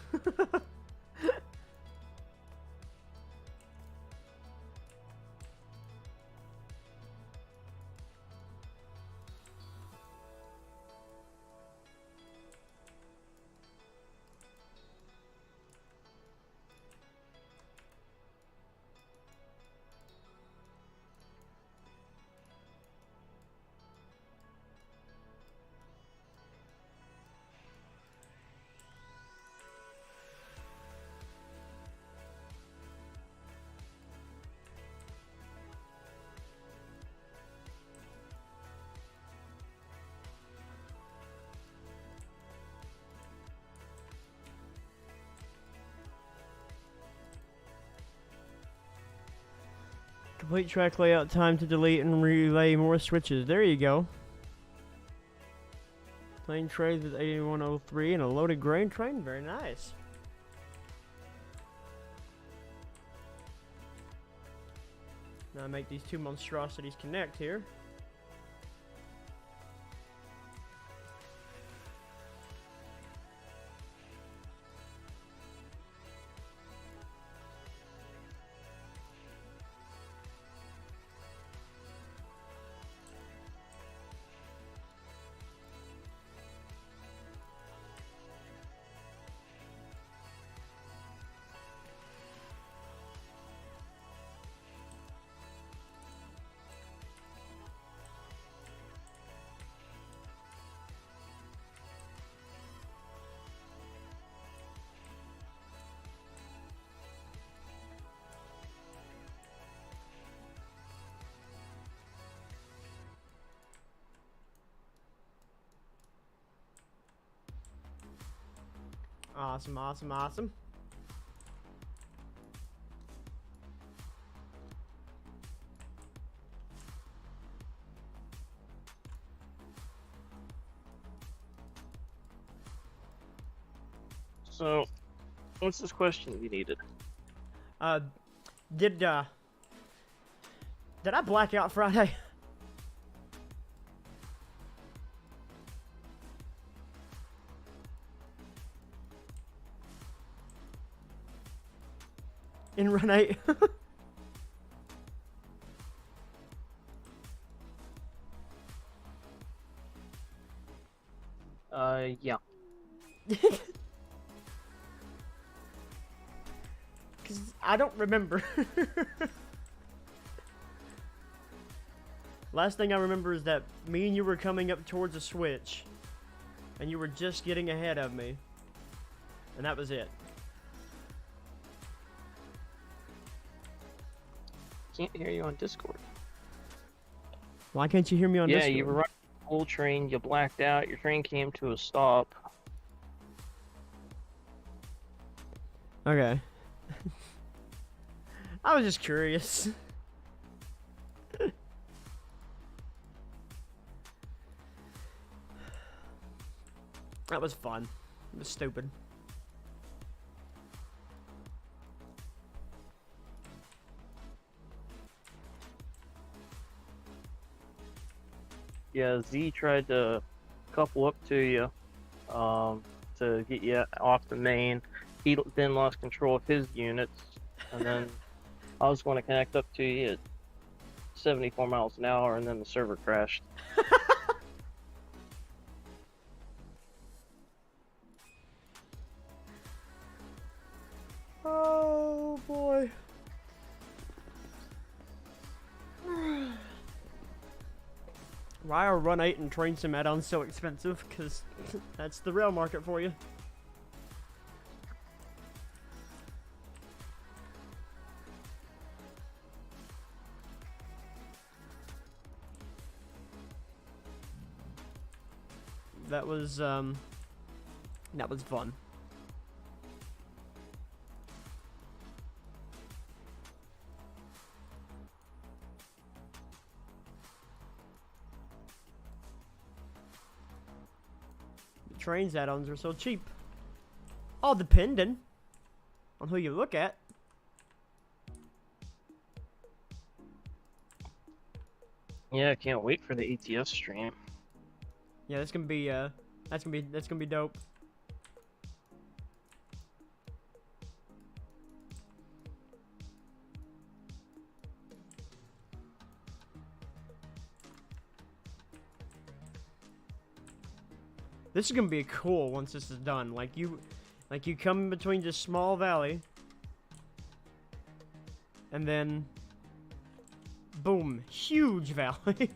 Complete track layout, time to delete and relay more switches. There you go. Plane trades with 8103 and a loaded grain train. Very nice. Now make these two monstrosities connect here. Awesome, awesome, awesome. So, what's this question you needed? Did I black out Friday? In run 8? Yeah. Cause I don't remember. Last thing I remember is that me and you were coming up towards a switch, and you were just getting ahead of me, and that was it. can't hear you on Discord. Why can't you hear me on Yeah, Discord? you were running the whole train, you blacked out, your train came to a stop. Okay. I was just curious. That was fun. It was stupid. Yeah, Z tried to couple up to you to get you off the main. He then lost control of his units, and then I was going to connect up to you at 74 miles an hour, and then the server crashed. Oh boy. Why are Run 8 and Train Sim add-ons so expensive? Because that's the rail market for you. That was fun. Trains add-ons are so cheap. All depending on who you look at. Yeah, I can't wait for the ATS stream. Yeah, that's gonna be dope. This is gonna be cool once this is done. Like you come in between this small valley, and then, boom, huge valley.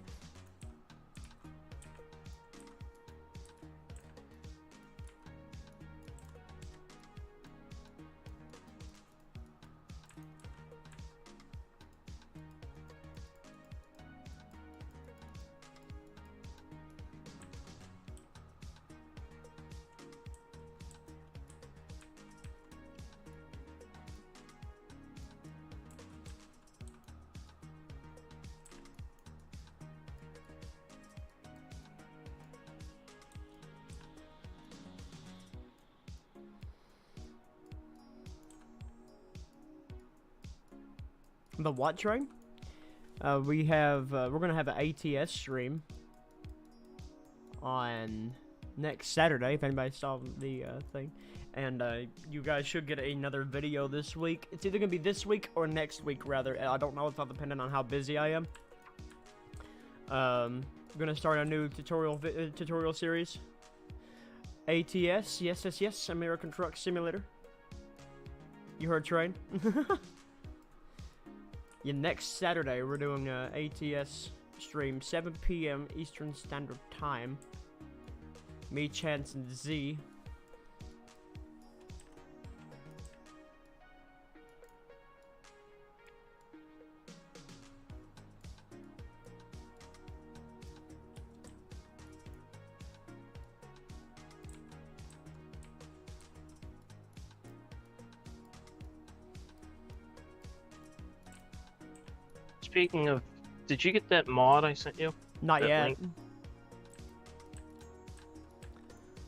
The what train? We're gonna have an ATS stream on next Saturday, if anybody saw the thing. And you guys should get another video this week. It's either gonna be this week or next week, rather. I don't know. It's all dependent on how busy I am. I'm gonna start a new tutorial series. ATS, yes, American Truck Simulator. You heard train? Yeah, next Saturday we're doing a ATS stream, 7 p.m. Eastern Standard Time. Me, Chance, and Z. Speaking of, did you get that mod I sent you? Not That yet. link?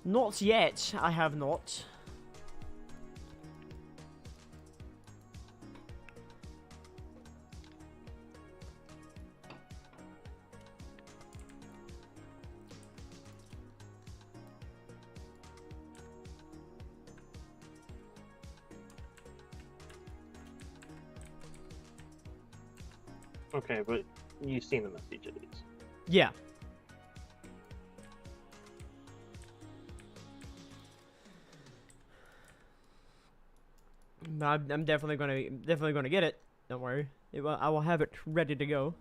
Not yet. I have not. Okay, but you've seen the message at least. Yeah. I'm definitely gonna get it. Don't worry. I will have it ready to go.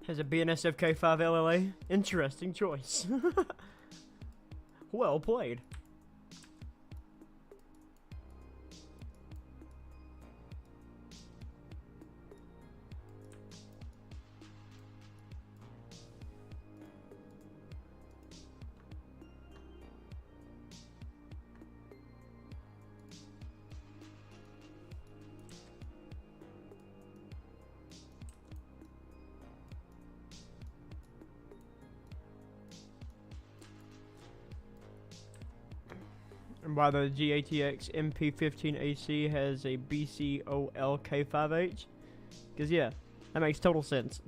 Has a BNSF K5 LLA. Interesting choice. Well played. And by the GATX MP15AC has a BCOL K5H. Because, yeah, that makes total sense.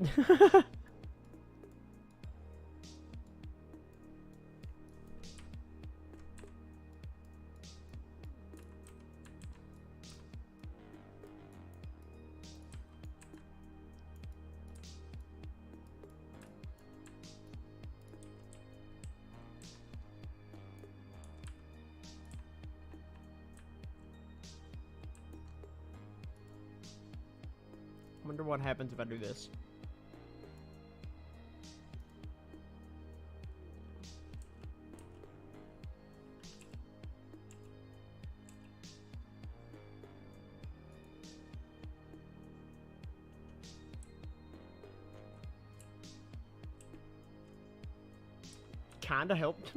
Wonder what happens if I do this. Kinda helped.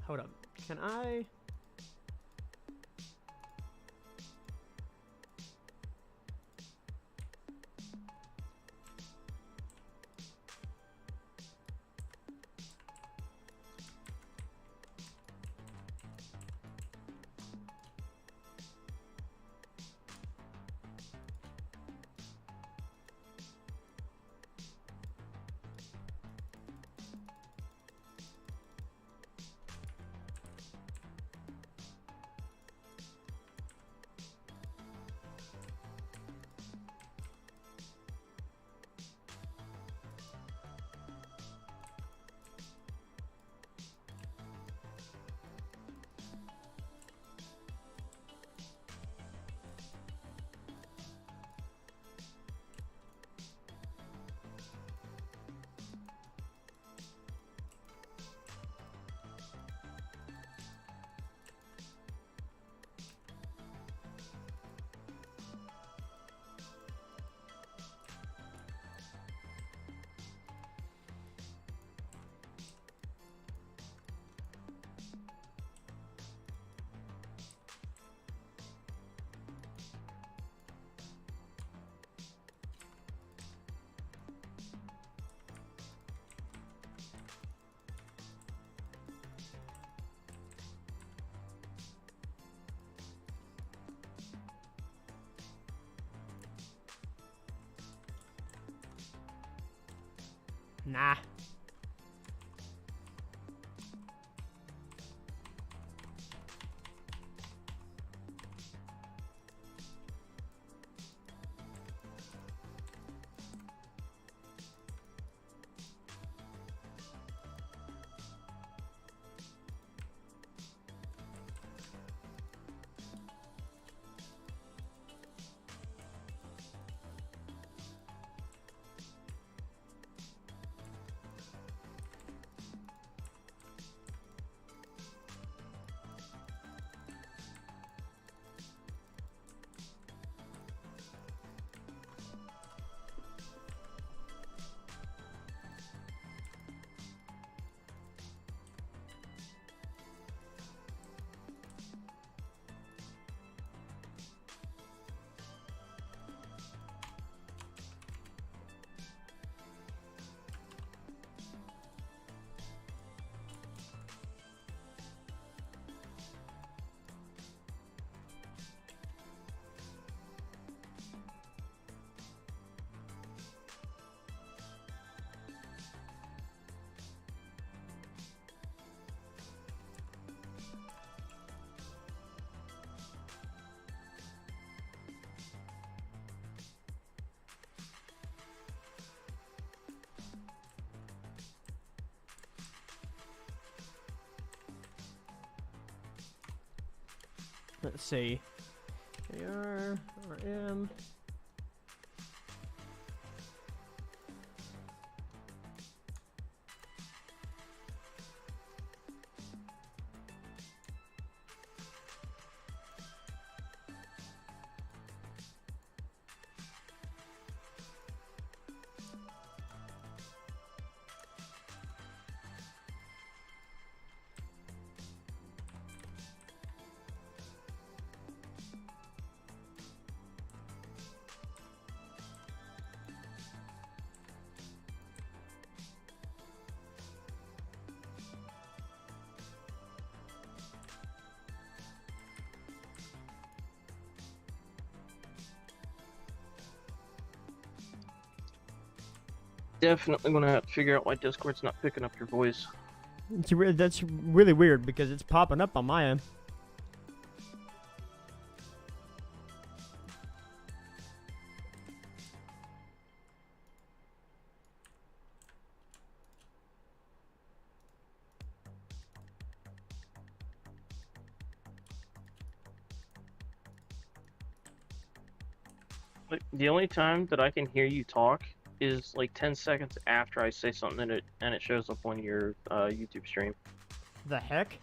Hold up. Can I? Nah. Let's see. AR, RM. Definitely gonna have to figure out why Discord's not picking up your voice. That's really weird because it's popping up on my end. Like, the only time that I can hear you talk is like 10 seconds after I say something and it shows up on your YouTube stream. The heck?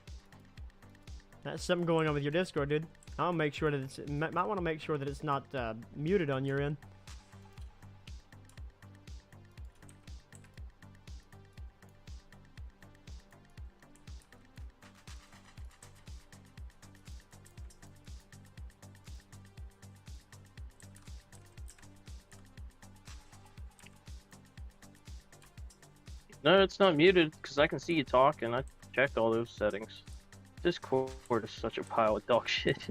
That's something going on with your Discord, dude. I'll make sure that it's. Might want to make sure that it's not muted on your end. No, it's not muted because I can see you talk and I checked all those settings. Discord is such a pile of dog shit.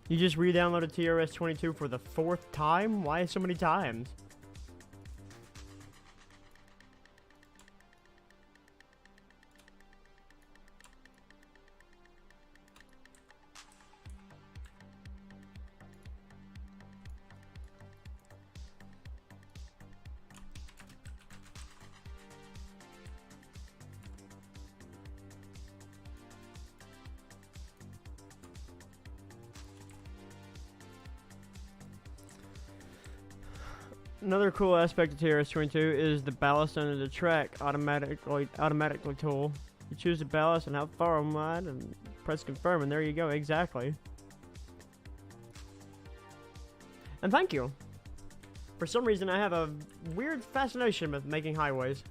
You just re-downloaded TRS22 for the 4th time? Why so many times? Another cool aspect of TRS22 is the ballast under the track automatically tool. You choose the ballast and how far on line and press confirm, and there you go, exactly. And thank you. For some reason, I have a weird fascination with making highways.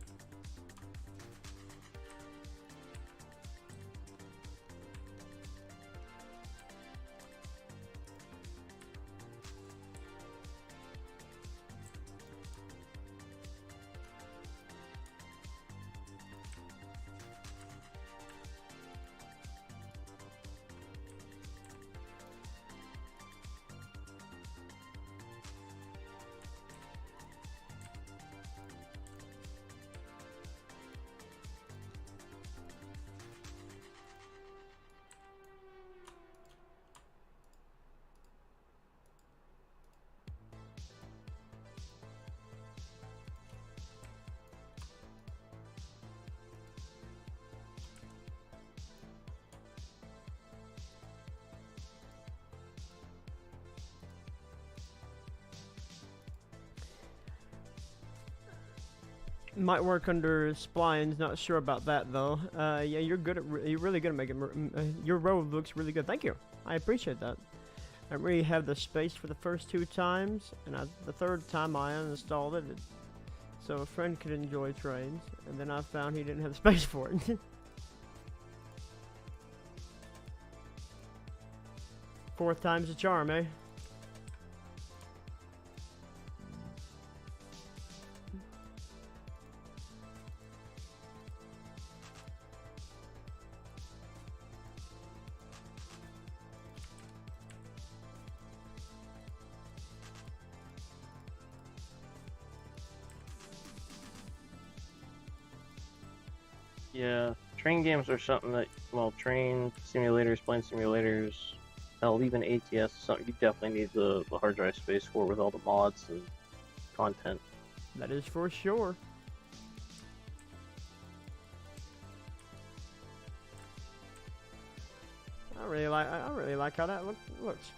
Might work under splines. Not sure about that though. Yeah, you're good at. You're really good at making. Your road looks really good. Thank you. I appreciate that. I don't really have the space for the first 2 times, and the third time I uninstalled it, so a friend could enjoy trains, and then I found he didn't have the space for it. 4th time's a charm, eh? Yeah, train games are something that, well, train simulators, plane simulators, hell, even ATS is something you definitely need the hard drive space for with all the mods and content. That is for sure. I really like how that looks.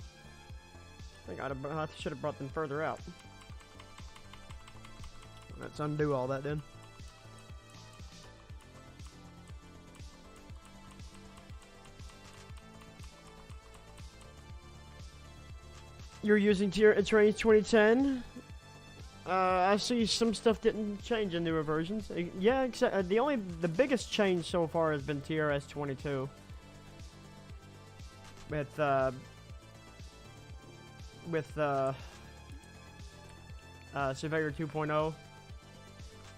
I think I should have brought them further out. Let's undo all that then. You're using Trains 2010. I see some stuff didn't change in newer versions. Yeah, except the biggest change so far has been TRS22 with Surveyor 2.0.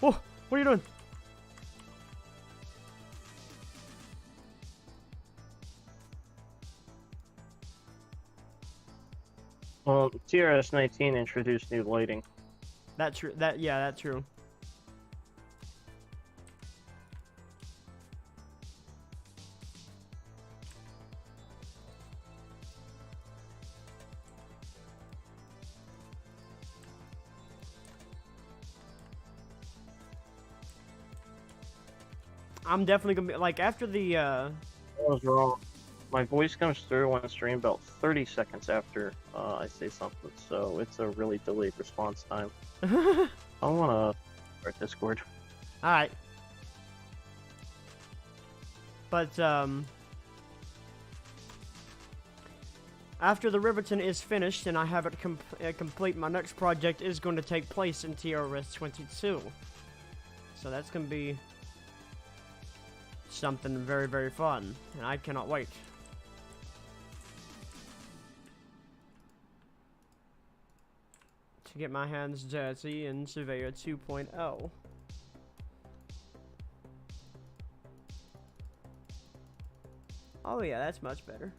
Whoa! What are you doing? Well, TRS19 introduced new lighting. That's true. Yeah, that's true. I'm definitely gonna be like after the. I was wrong. My voice comes through on stream about 30 seconds after I say something, so it's a really delayed response time. I wanna start Discord. Alright. But, after the Riverton is finished and I have it complete, my next project is going to take place in TRS22. So that's going to be something very, very fun, and I cannot wait. To get my hands dirty in Surveyor 2.0. Oh yeah, that's much better.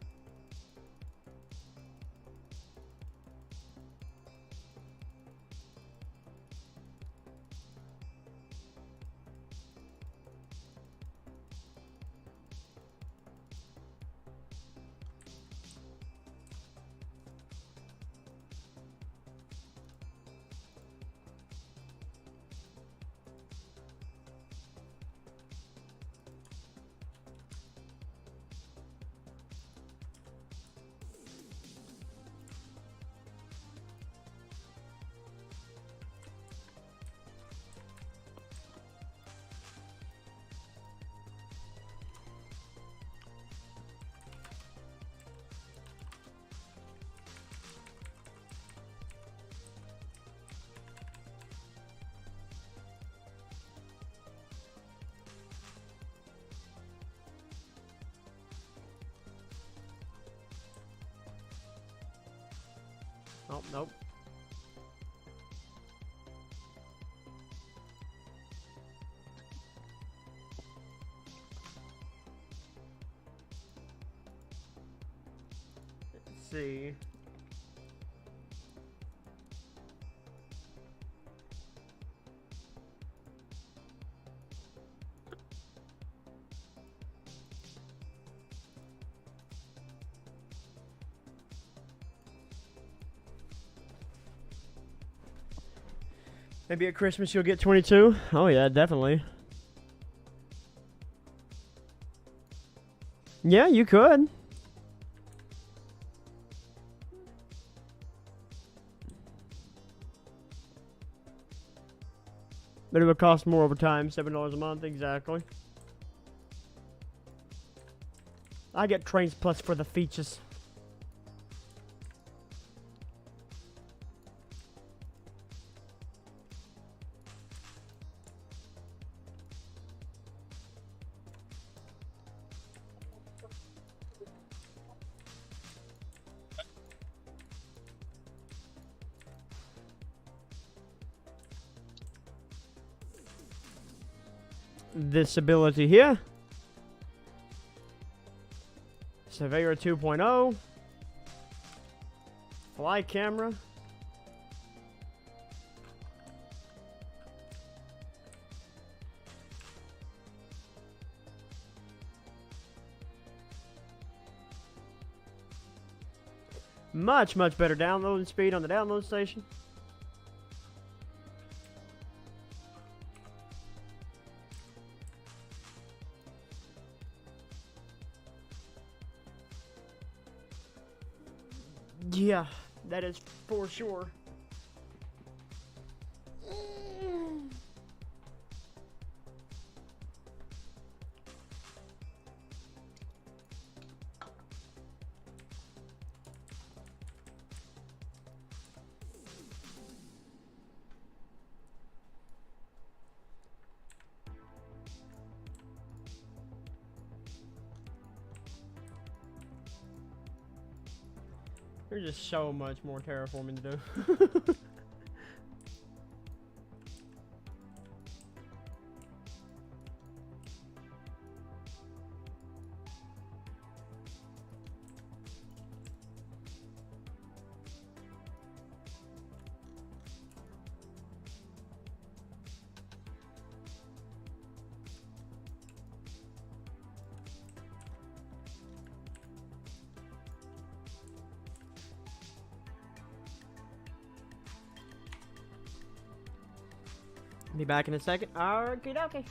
Oh, nope. Let's see. Maybe at Christmas you'll get 22? Oh yeah, definitely. Yeah, you could. But it would cost more over time, $7 a month, exactly. I get Trains Plus for the features. This ability here. Surveyor 2.0. Fly camera. Much better downloading speed on the download station. Yeah, that is for sure. There's just so much more terraforming to do. Be back in a second. Okie dokie.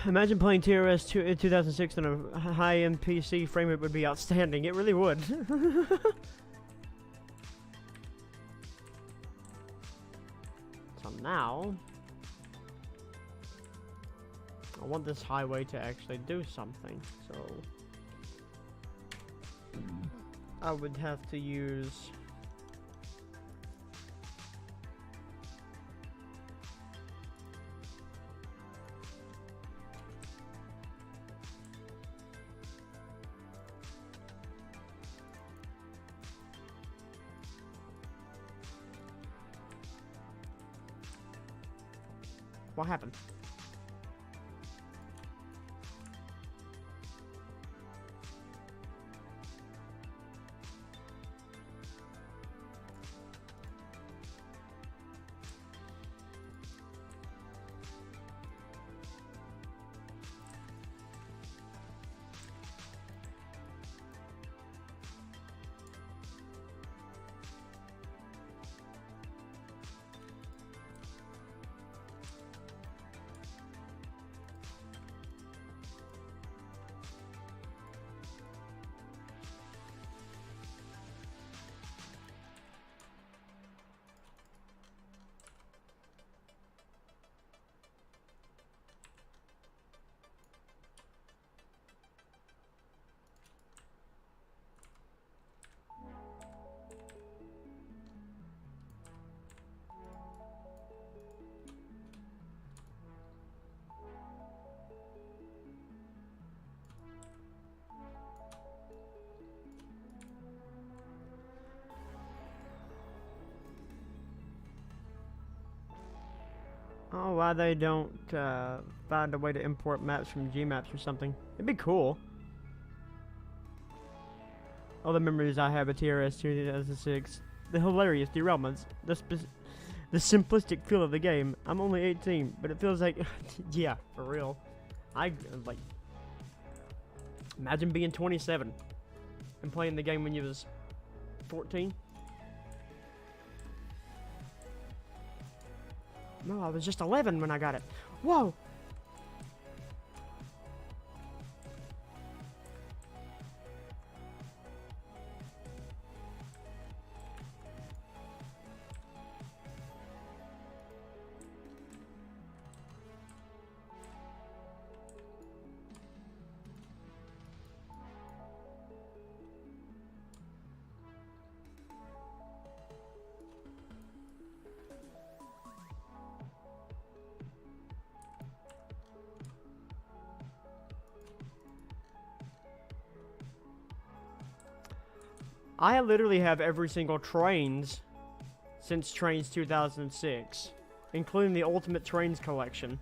Imagine playing TRS in 2006 on a high-end PC. Frame rate would be outstanding. It really would. So now, I want this highway to actually do something. So I would have to use... What happened? Oh, why they don't find a way to import maps from Gmaps or something. It'd be cool. All the memories I have of TRS 2006. The hilarious derailments. The simplistic feel of the game. I'm only 18, but it feels like... yeah, for real. Like... Imagine being 27 and playing the game when you was 14. No, I was just 11 when I got it. Whoa! I literally have every single Trains since Trains 2006, including the Ultimate Trains collection.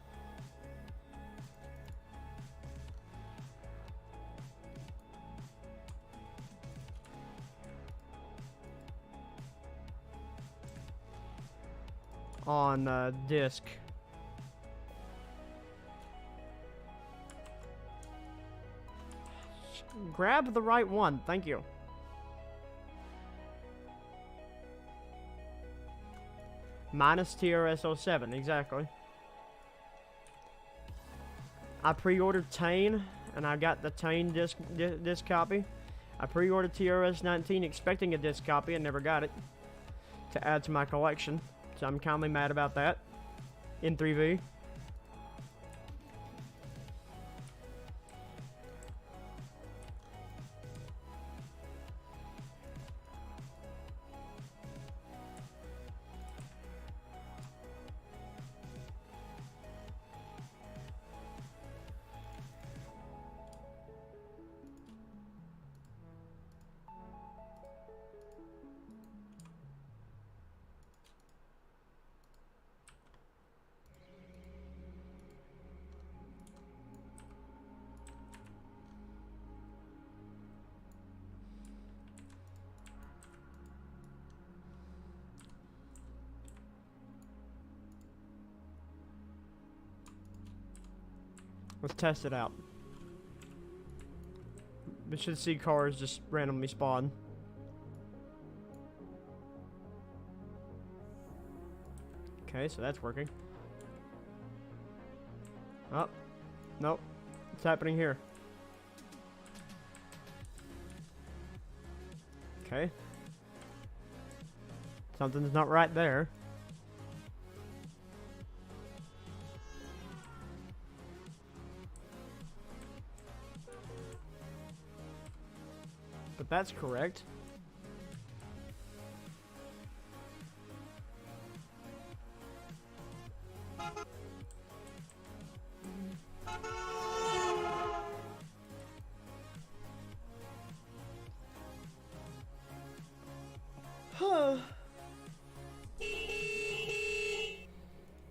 On disc. Grab the right one, thank you. Minus TRS-07, exactly. I pre-ordered Tane, and I got the Tane disc copy. I pre-ordered TRS19 expecting a disc copy and never got it to add to my collection. So I'm kindly mad about that. In 3V. Let's test it out. We should see cars just randomly spawn. Okay, so that's working. Oh, nope. What's happening here? Okay. Something's not right there. But that's correct.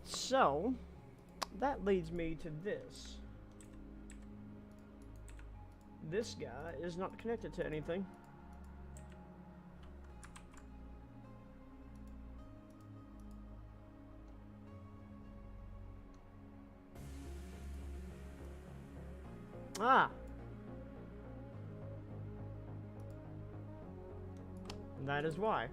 So, that leads me to this. This guy is not connected to anything. Ah! That is why.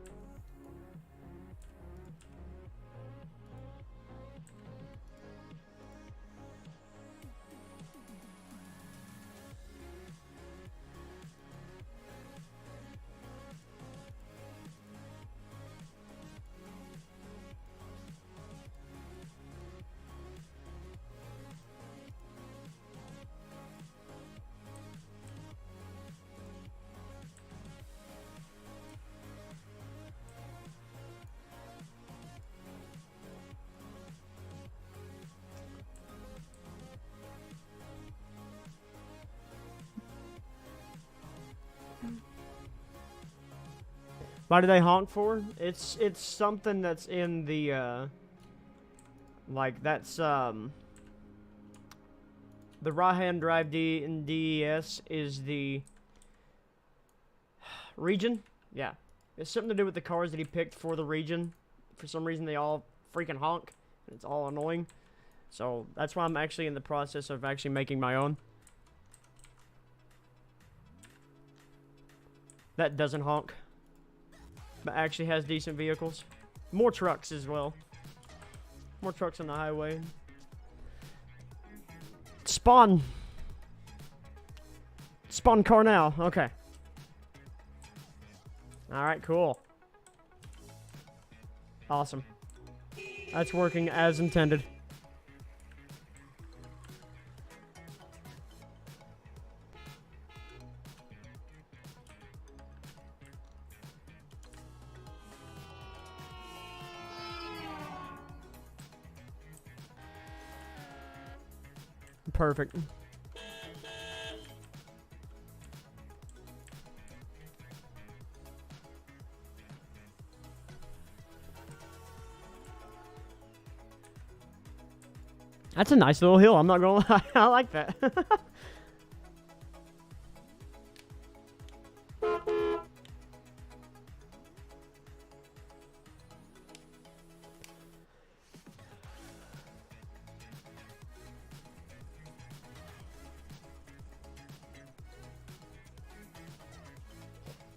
Why do they honk for? It's something that's in the Like, that's, the right-hand drive D and DES is the region. Yeah. It's something to do with the cars that he picked for the region. For some reason, they all freaking honk. And it's all annoying. So, that's why I'm actually in the process of actually making my own. That doesn't honk. But actually has decent vehicles. More trucks as well. More trucks on the highway. Spawn. Spawn car now. Okay. Alright, cool. Awesome. That's working as intended. Perfect. That's a nice little hill, I'm not gonna lie. I like that.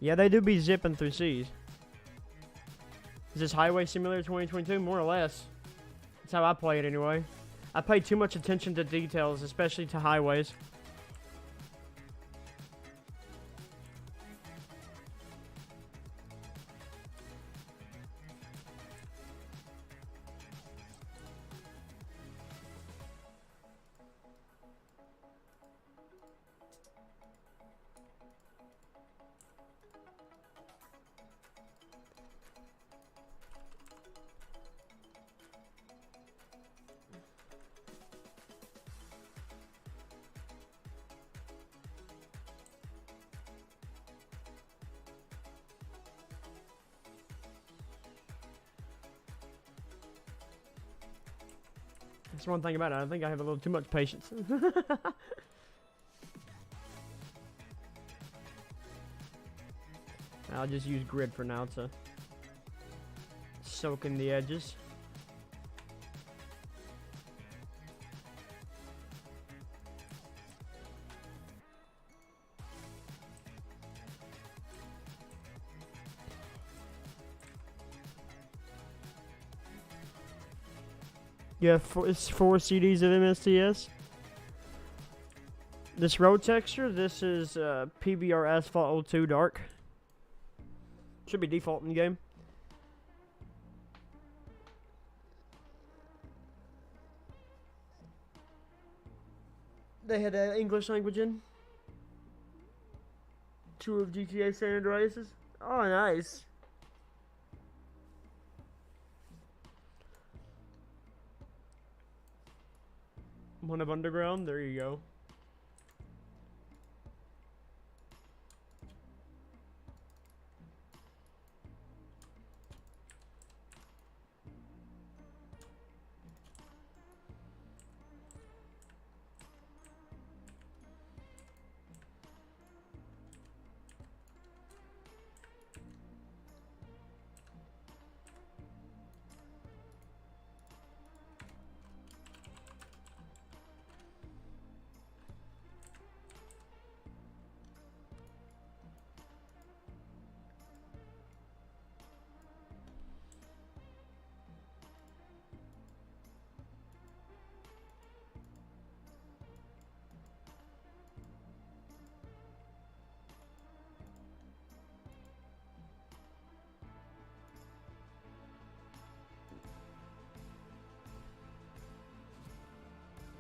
Yeah, they do be zipping through seas. Is this Highway Simulator 2022? More or less. That's how I play it anyway. I pay too much attention to details, especially to highways. That's one thing about it. I think I have a little too much patience. I'll just use grid for now to soak in the edges. Yeah, it's 4 CDs of MSTS. This road texture, this is PBR Asphalt 02 Dark. Should be default in the game. They had English language in. 2 of GTA San Andreas. Oh, nice. One of Underground, there you go.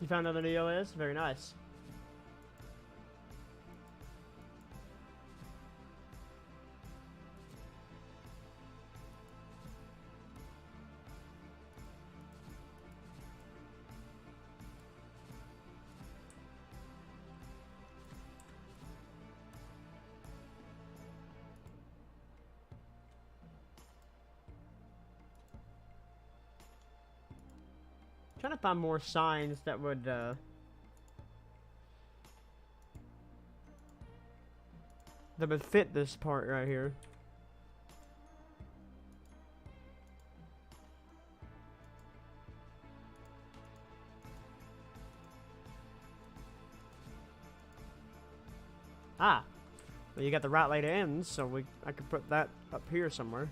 You found another ELS? Very nice. Trying to find more signs that would fit this part right here. Ah, well, you got the right lane ends, so I could put that up here somewhere.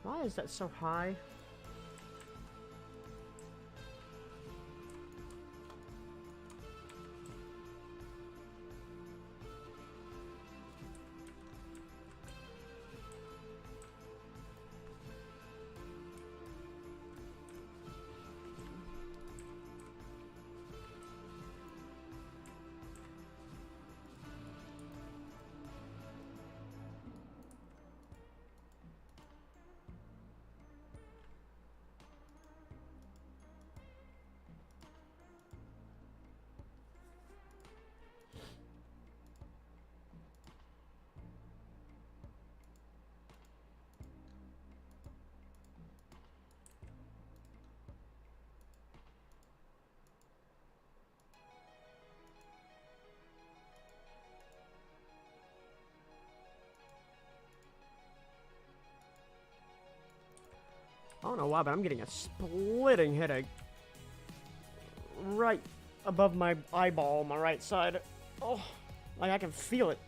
Why is that so high? I don't know why, but I'm getting a splitting headache right above my eyeball on my right side. Oh, like I can feel it.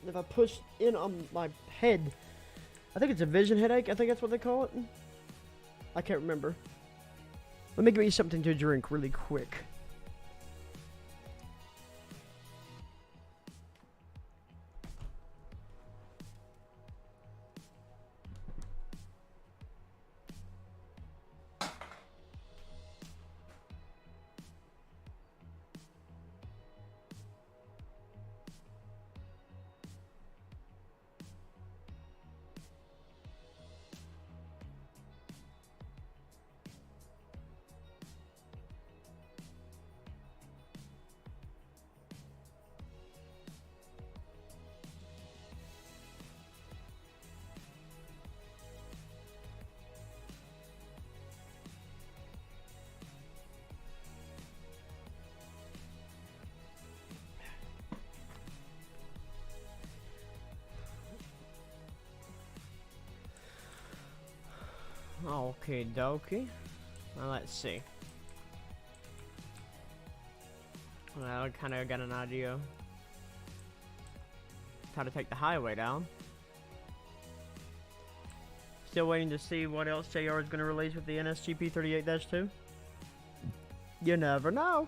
If I push in on my head, I think it's a vision headache. I think that's what they call it. I can't remember. Let me give you something to drink really quick. Okay, dokie. Now let's see. Well, I kind of got an idea how to take the highway down. Still waiting to see what else JR is going to release with the NSGP 38-2. You never know.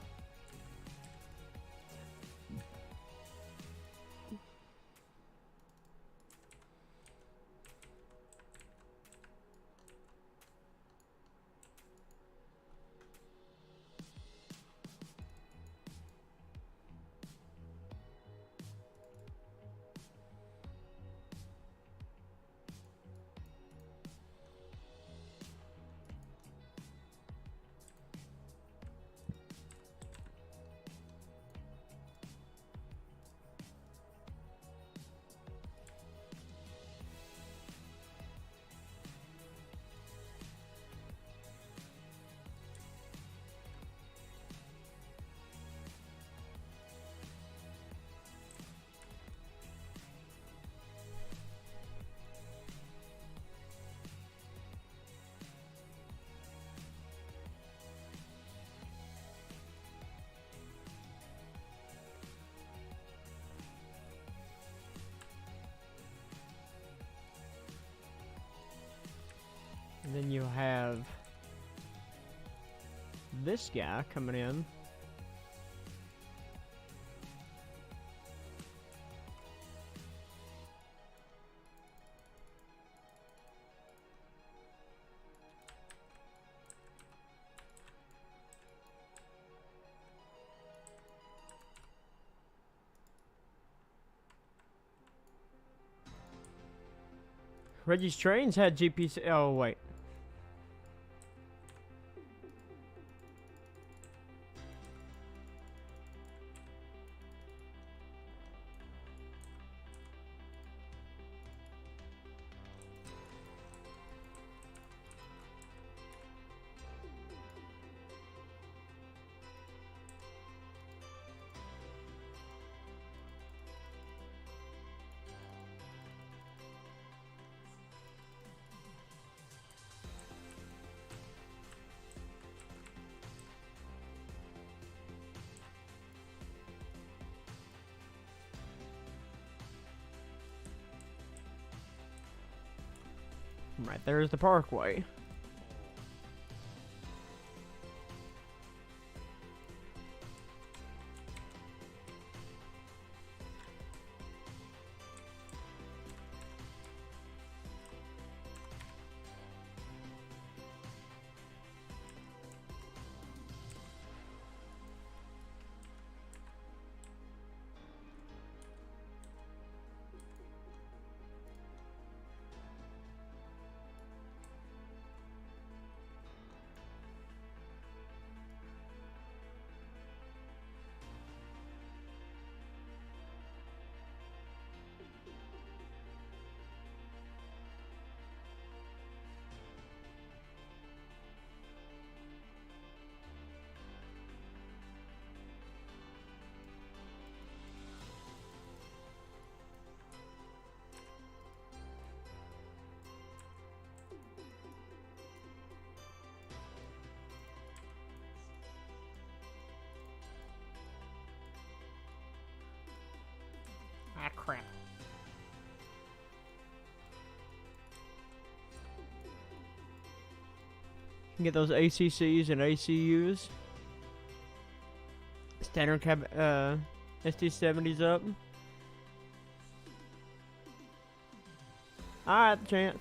And then you have this guy coming in. Reggie's trains had GPC. Oh, wait. Right there's the parkway. Ah, crap. You can get those ACCs and ACUs. Standard cab, ST70s up. Alright, the chance.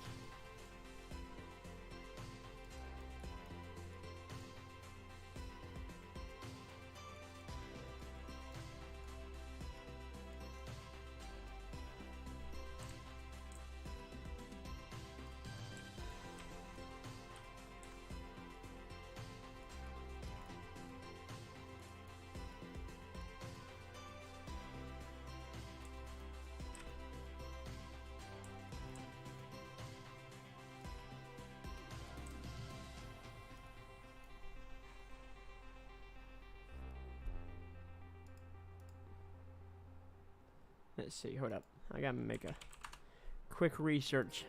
Let's see, hold up. I gotta make a quick research.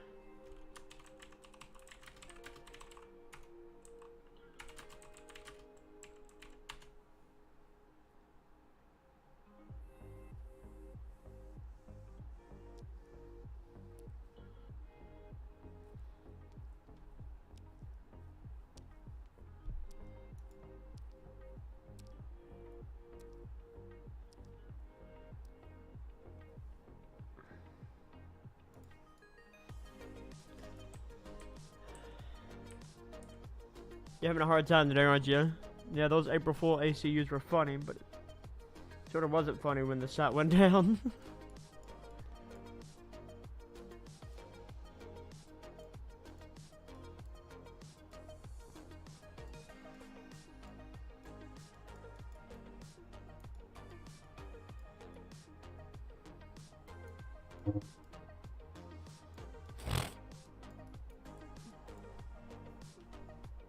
You're having a hard time today, aren't you? Yeah, those April Fool ACUs were funny, but it sort of wasn't funny when the site went down.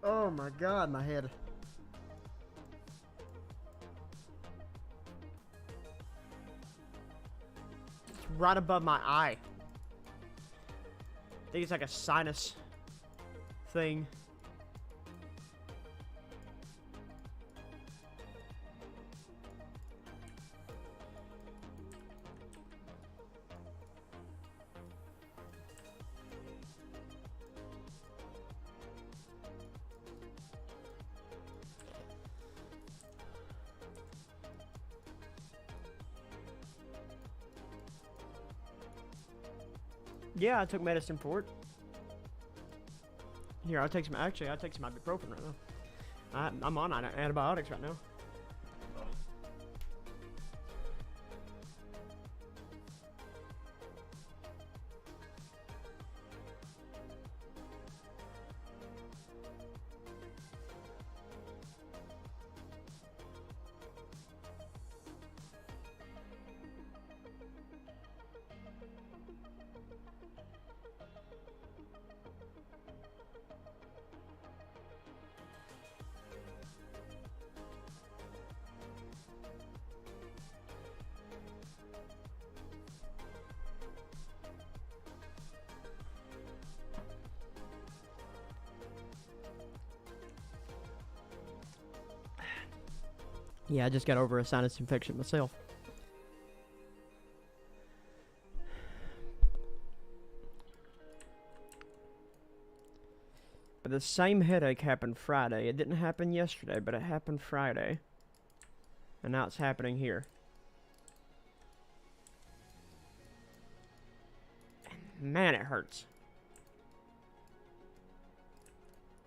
Oh my god, my head. It's right above my eye. I think it's like a sinus thing. Yeah, I took medicine for it. Here, I'll take some. Actually, I'll take some ibuprofen right now. I'm on antibiotics right now. Yeah, I just got over a sinus infection myself. But the same headache happened Friday. It didn't happen yesterday, but it happened Friday. And now it's happening here. And man, it hurts.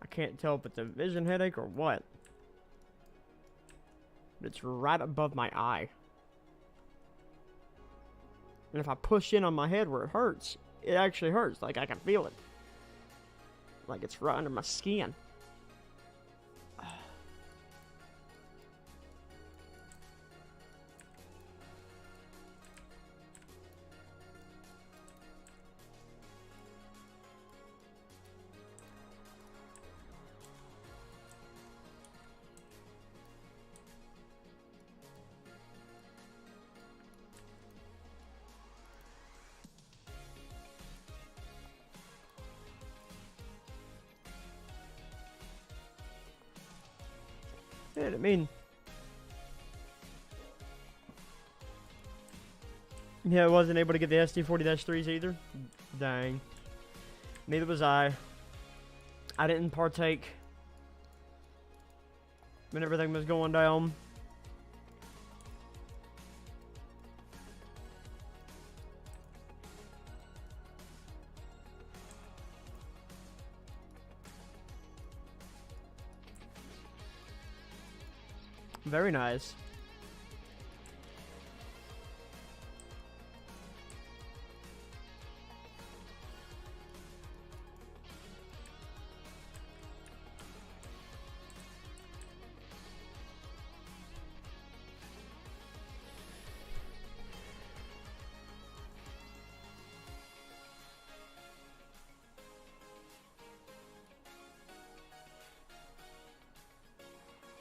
I can't tell if it's a vision headache or what. But it's right above my eye. And if I push in on my head where it hurts, it actually hurts. Like I can feel it. Like it's right under my skin. Yeah, I mean, yeah, I wasn't able to get the SD40-3s either. Dang. Neither was I. I didn't partake when everything was going down. Very nice.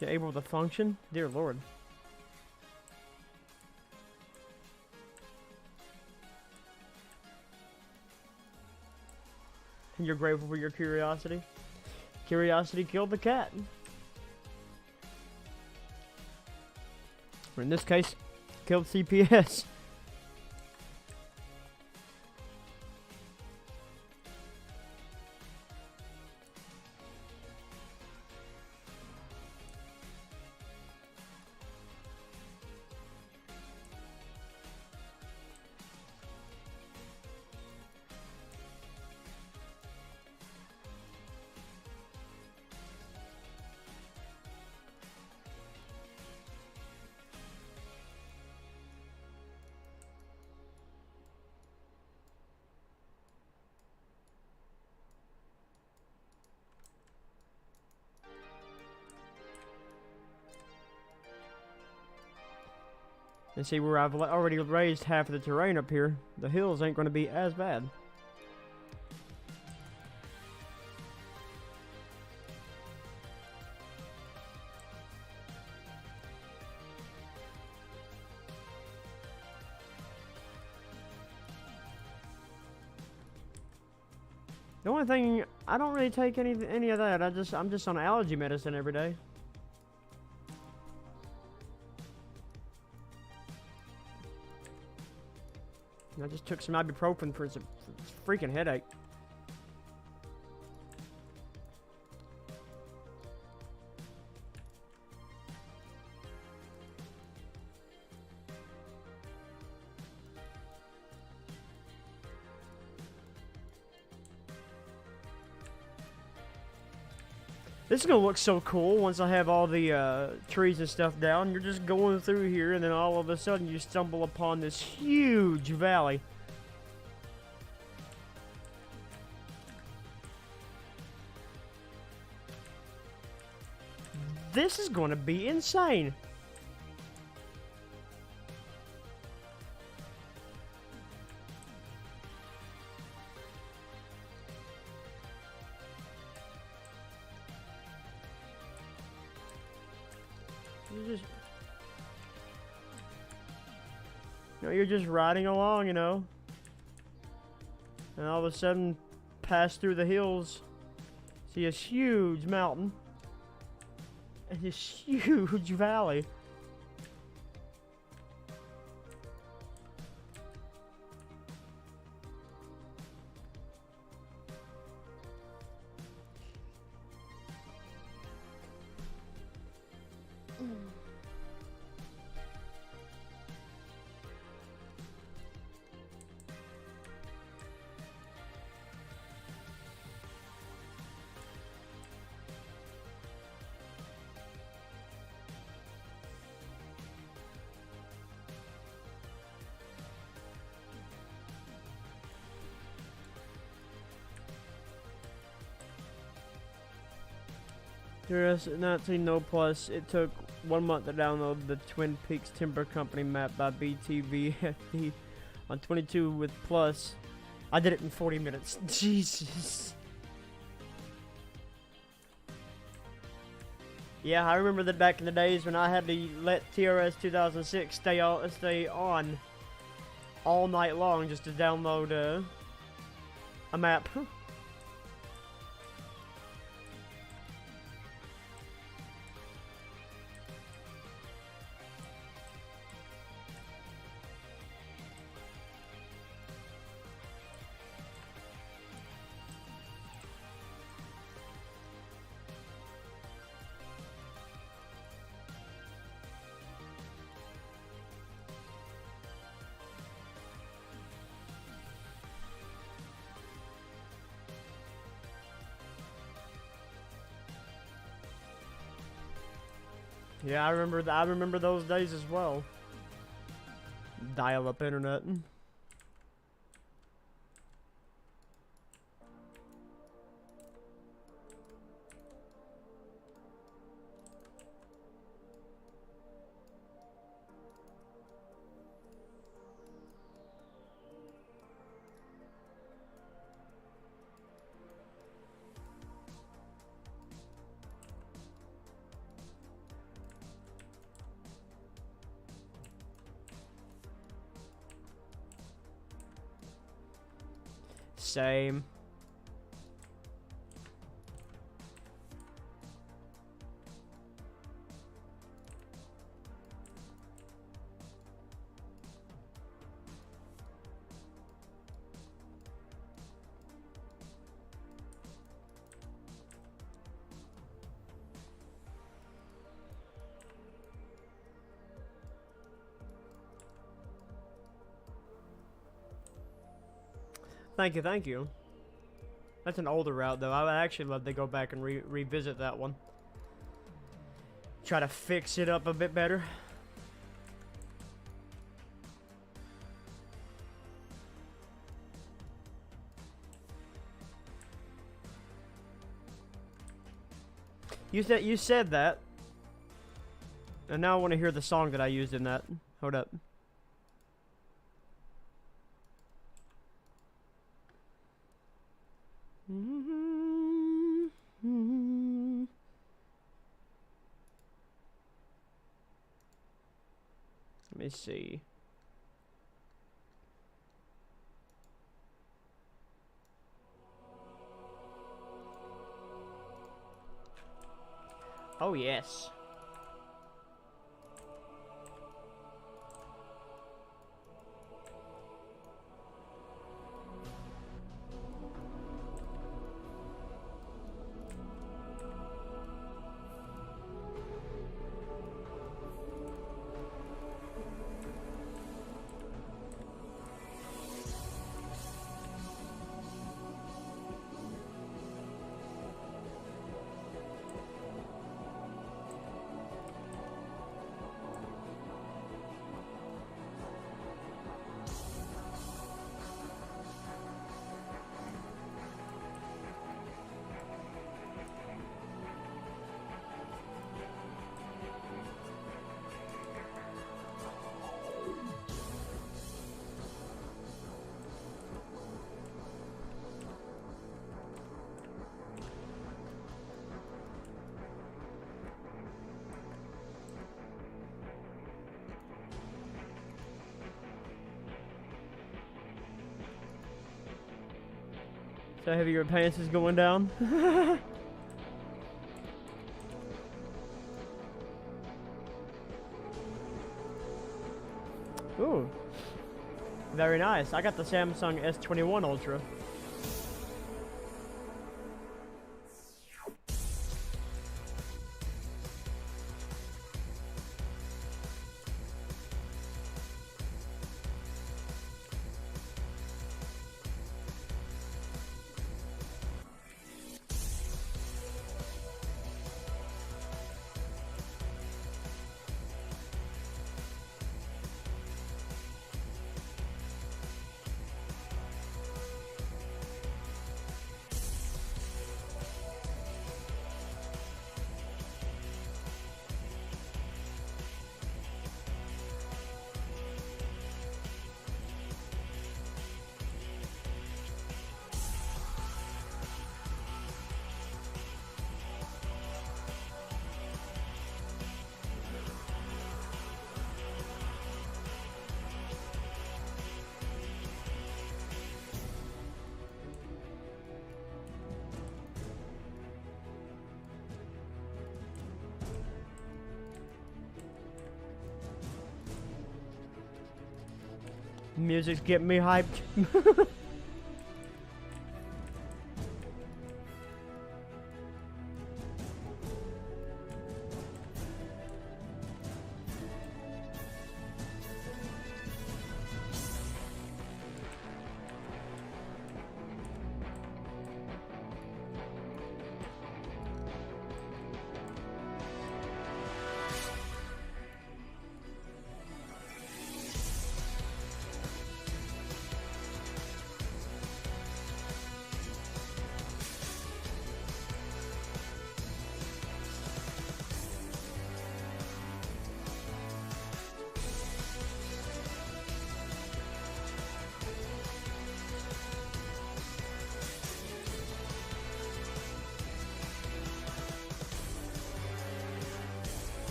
You able to function? Dear Lord. And you're grateful for your curiosity? Curiosity killed the cat. Or in this case, killed CPS. And see where I've already raised half of the terrain up here, the hills ain't going to be as bad. The only thing, I don't really take any of that. I'm just on allergy medicine every day. I just took some ibuprofen for some freaking headache. This is gonna look so cool once I have all the trees and stuff down. You're just going through here and then all of a sudden you stumble upon this huge valley. This is gonna be insane. You're just riding along, you know, and all of a sudden pass through the hills, see a huge mountain and this huge valley. TRS19 No Plus. It took 1 month to download the Twin Peaks Timber Company map by BTVFD on 22 with Plus. I did it in 40 minutes. Jesus. Yeah, I remember that back in the days when I had to let TRS 2006 stay on all night long just to download a map. Yeah, I remember those days as well. Dial-up internet. Same. Thank you, thank you. That's an older route, though. I would actually love to go back and revisit that one. Try to fix it up a bit better. You said that, and now I want to hear the song that I used in that. Hold up. Let me see. Oh, yes. So heavy your pants is going down. Ooh. Very nice. I got the Samsung S21 Ultra. Music's getting me hyped.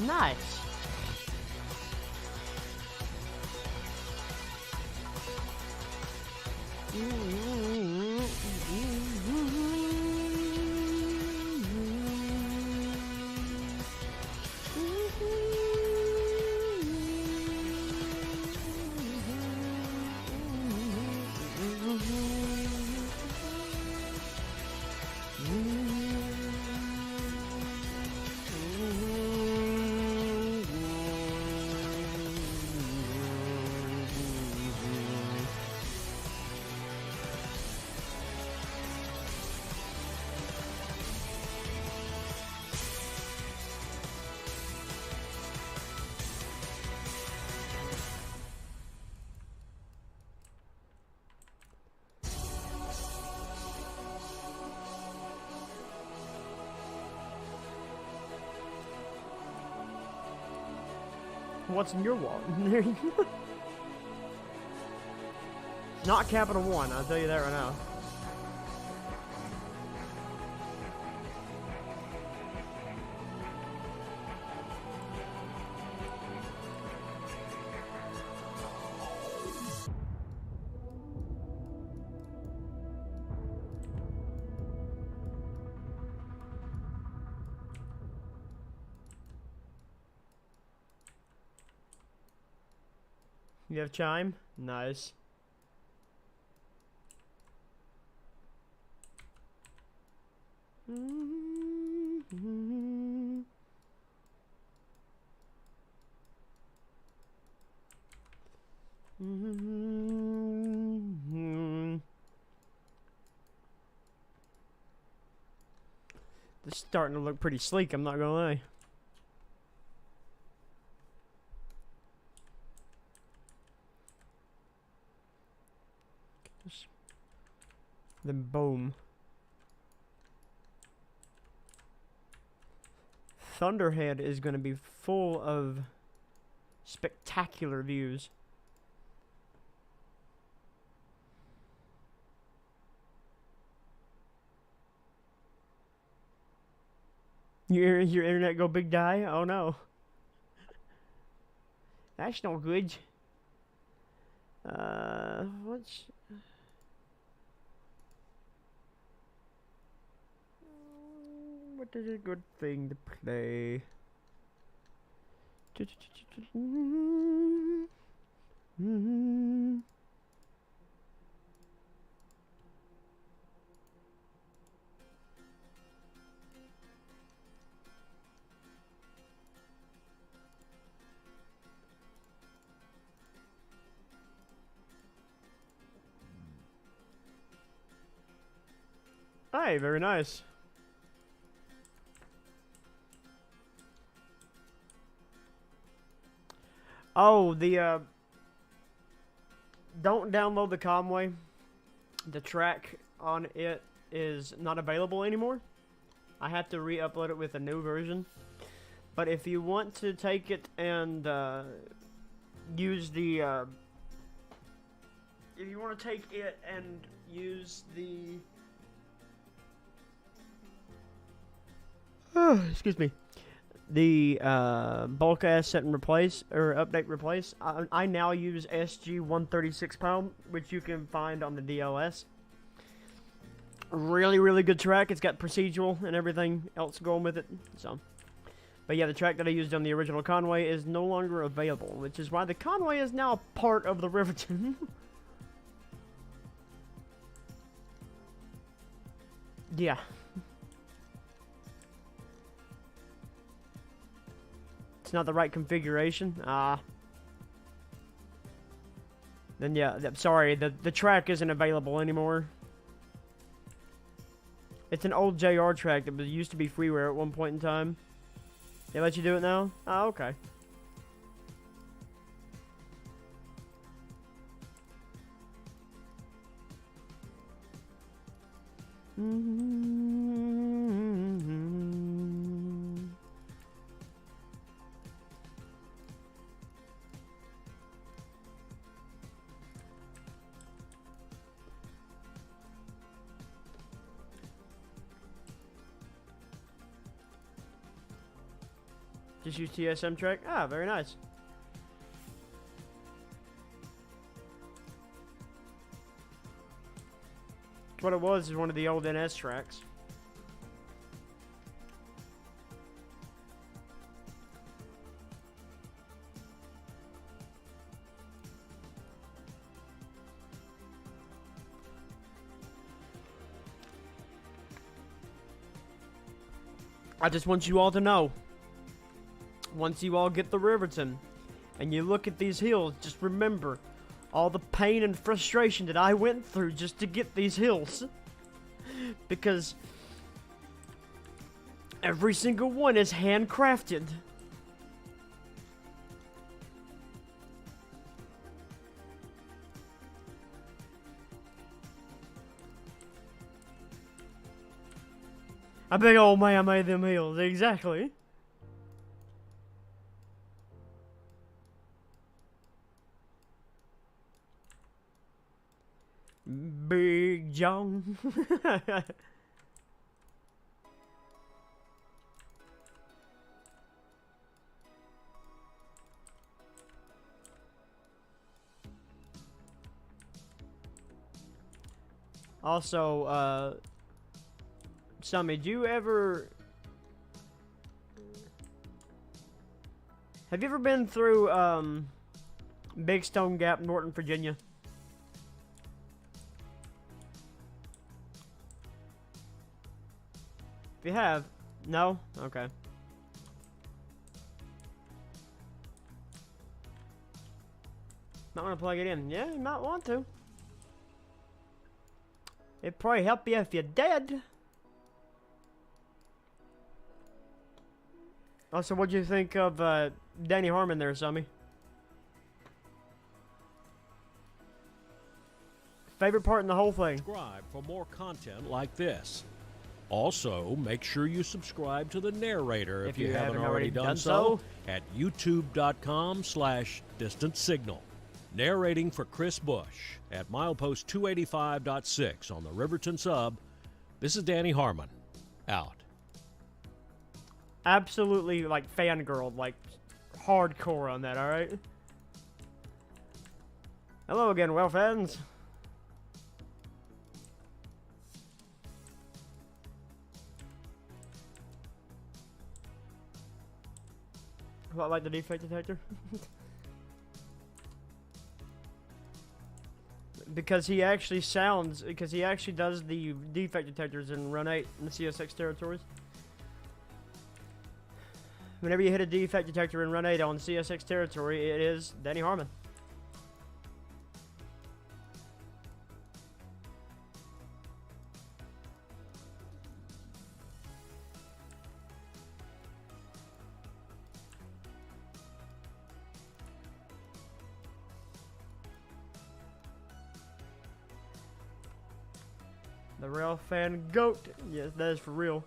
Nice. What's in your wallet? Not Capital One, I'll tell you that right now. You have chime? Nice. This is starting to look pretty sleek, I'm not gonna lie. Then boom. Thunderhead is going to be full of spectacular views. Your internet go big die? Oh no. That's no good. What's... What is a good thing to play? Hey, very nice. Oh, the, don't download the Conway. The track on it is not available anymore. I have to re-upload it with a new version. But if you want to take it and use the if you want to take it and use the excuse me, the bulk asset and replace or update replace, I now use SG 136 pound, which you can find on the DLS. Really good track. It's got procedural and everything else going with it. So, but yeah, the track that I used on the original Conway is no longer available, which is why the Conway is now part of the Riverton. Yeah. It's not the right configuration. Then yeah, sorry, the track isn't available anymore. It's an old JR track that used to be freeware at one point in time. They let you do it now? Oh, okay. Just use TSM track? Ah, very nice. What it was is one of the old NS tracks. I just want you all to know, once you all get the Riverton and you look at these hills, just remember all the pain and frustration that I went through just to get these hills. Because every single one is handcrafted. A big old man made them hills, exactly. Big John. Also, Sammy, have you ever been through, Big Stone Gap, Norton, Virginia? If you have, no? Okay. Might want to plug it in. Yeah, you might want to. It'd probably help you if you're dead. Also, what'd you think of Danny Harmon there, Sammy? Favorite part in the whole thing? Subscribe for more content like this. Also, make sure you subscribe to the narrator if you haven't already done so at youtube.com/distant signal. Narrating for Chris Bush at milepost 285.6 on the Riverton sub. This is Danny Harmon. Out. Absolutely, like, fangirl, like, hardcore on that, alright? Hello again, well fans. What, like the defect detector? Because he actually does the defect detectors in Run 8 in the CSX territories. Whenever you hit a defect detector in Run 8 on the CSX territory, it is Danny Harmon. The real fan goat. Yes, that is for real.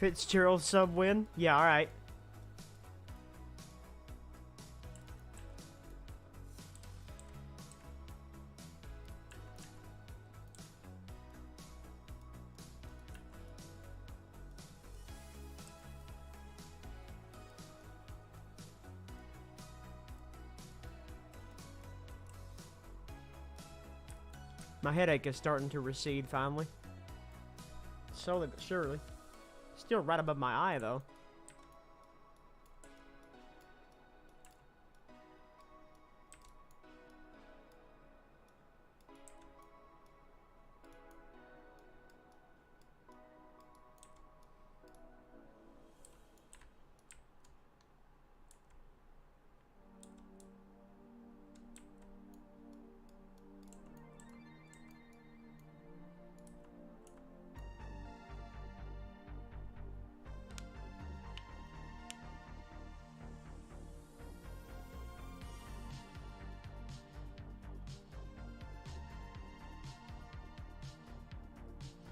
Fitzgerald sub win? Yeah, alright. My headache is starting to recede finally. Slowly but surely. Still right above my eye though.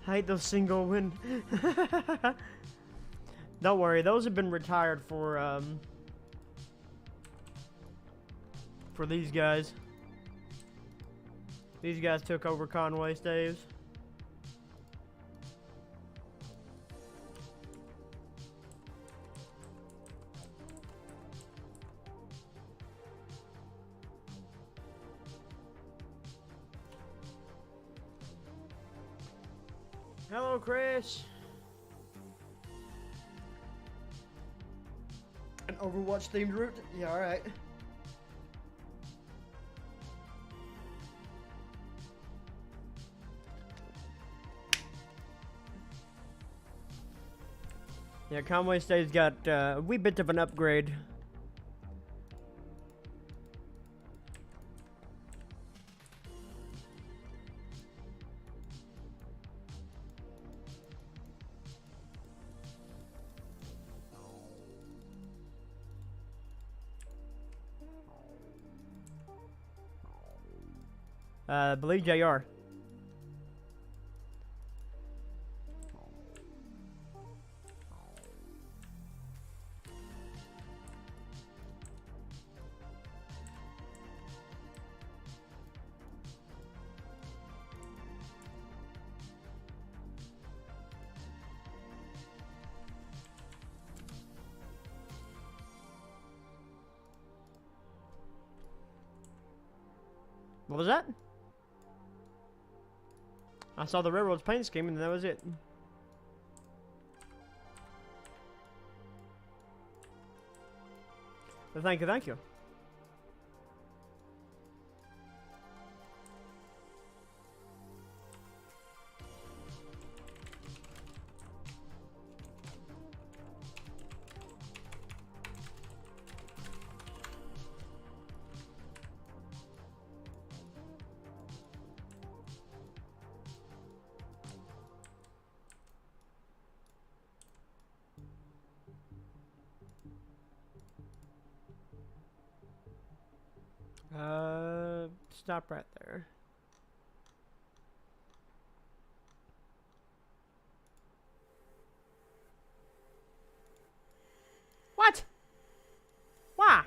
I hate those single win. Don't worry, those have been retired for these guys. These guys took over Conway staves. Hello, Chris. An Overwatch themed route? Yeah, alright. Yeah, Conway State's got a wee bit of an upgrade. I believe JR. What was that? I saw the railroad's paint scheme and that was it. Well, thank you, thank you. Stop right there. What? Why?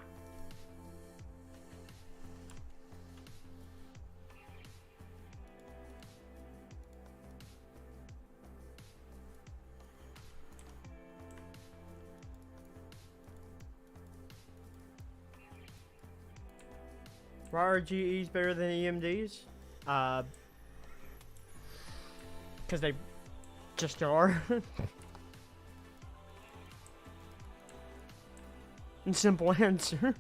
Why are GEs better than EMDs? Because they just are. Simple answer.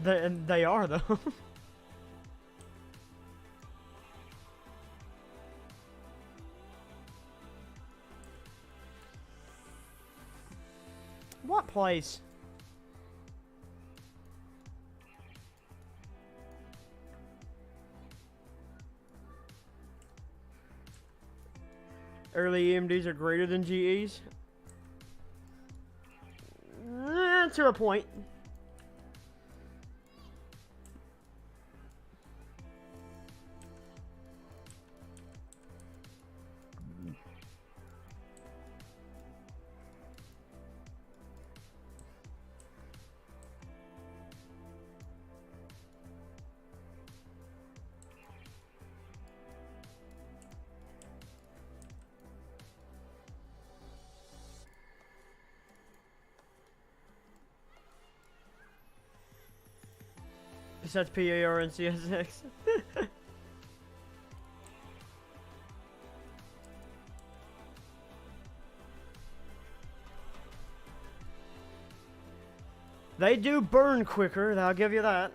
They are though. What place? Early EMDs are greater than GEs? To a point. That's PARNCSX. They do burn quicker, I'll give you that.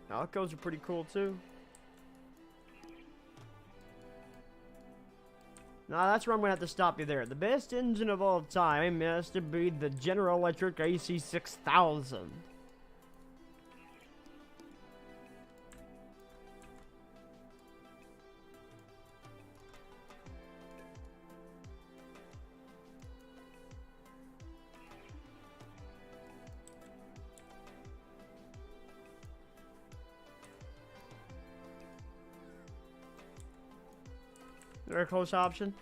Alcos are pretty cool too. Now that's where I'm gonna have to stop you there. The best engine of all time has to be the General Electric AC6000. Very close option.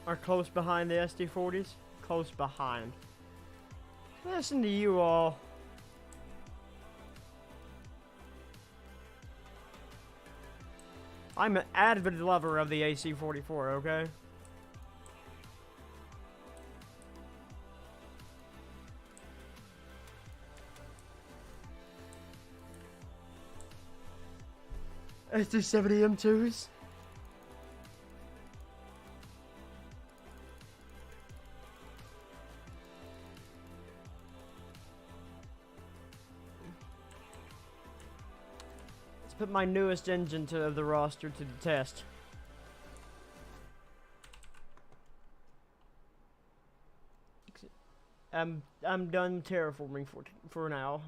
Are close behind the SD40s. Close behind. Listen to you all. I'm an avid lover of the AC44, okay? SD70 M2s. Put my newest engine to the roster to the test. I'm done terraforming for now.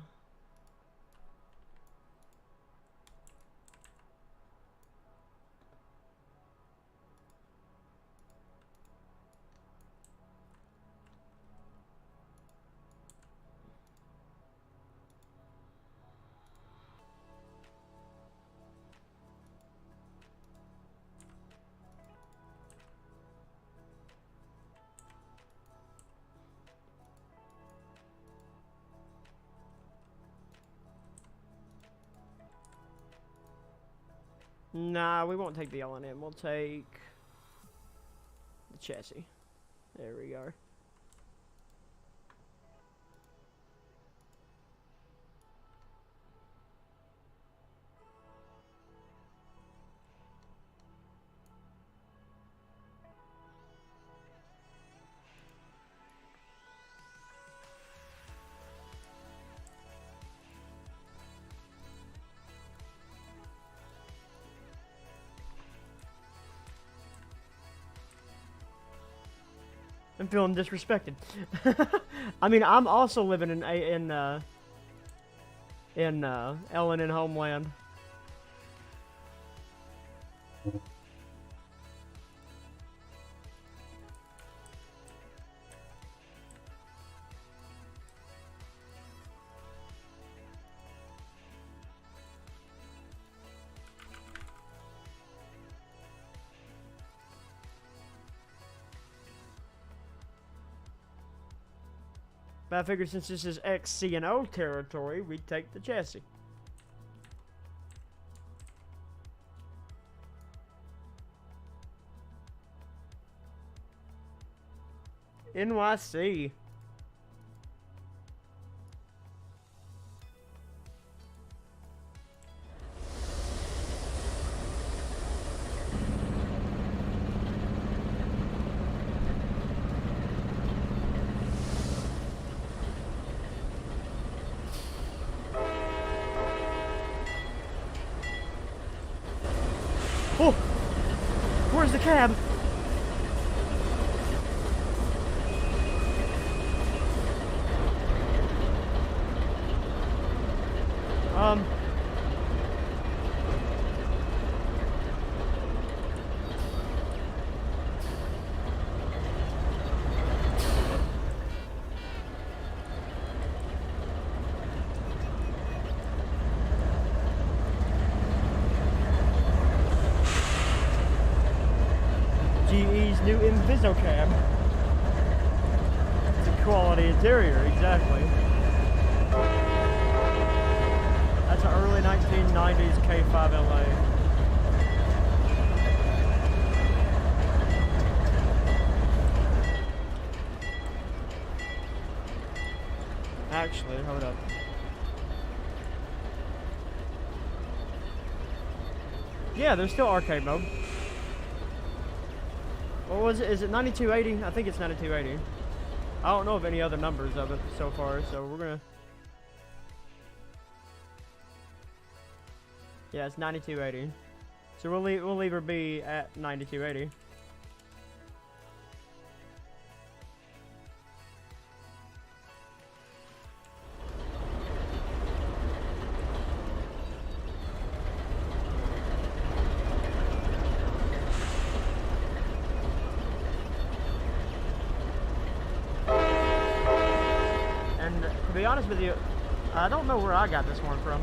Nah, we won't take the L&M. We'll take the chassis. There we go. I'm feeling disrespected. I mean, I'm also living in Ellen and Homeland. But I figured since this is ex-C&O territory, we'd take the chassis. NYC. Oh! Where's the cab? GE's new Invisocab. It's a quality interior, exactly. That's an early 1990s K5LA. Actually, hold up. Yeah, there's still arcade mode. What was it? Is it 9280? I think it's 9280. I don't know of any other numbers of it so far, so we're gonna... Yeah, it's 9280. So we'll leave her be at 9280. And to be honest with you, I don't know where I got this one from.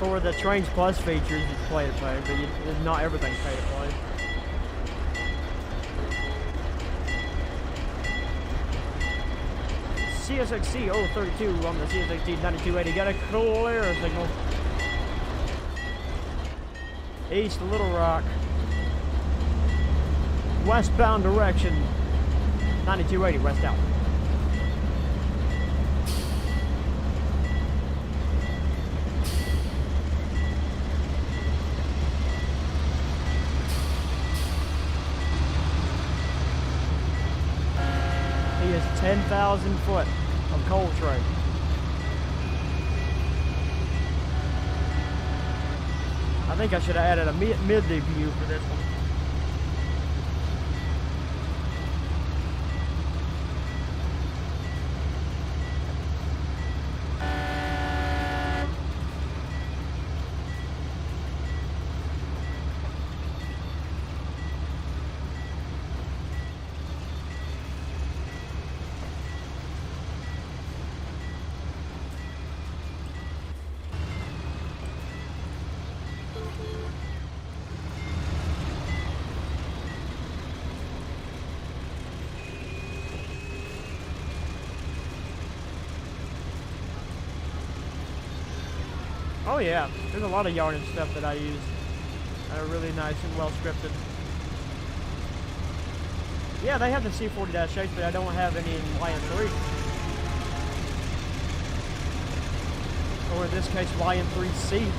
For the Trains Plus features, it's pay to play, but not everything's pay to play. CSXC 032 on the CSXT 9280 got a clear signal. East Little Rock. Westbound direction. 9280 west out. He is 10,000 foot of coal train. I think I should have added a midday view for this one. Oh yeah, there's a lot of yarn and stuff that I use that are really nice and well scripted. Yeah, they have the C40-8, but I don't have any in YN3. Or in this case, YN3C.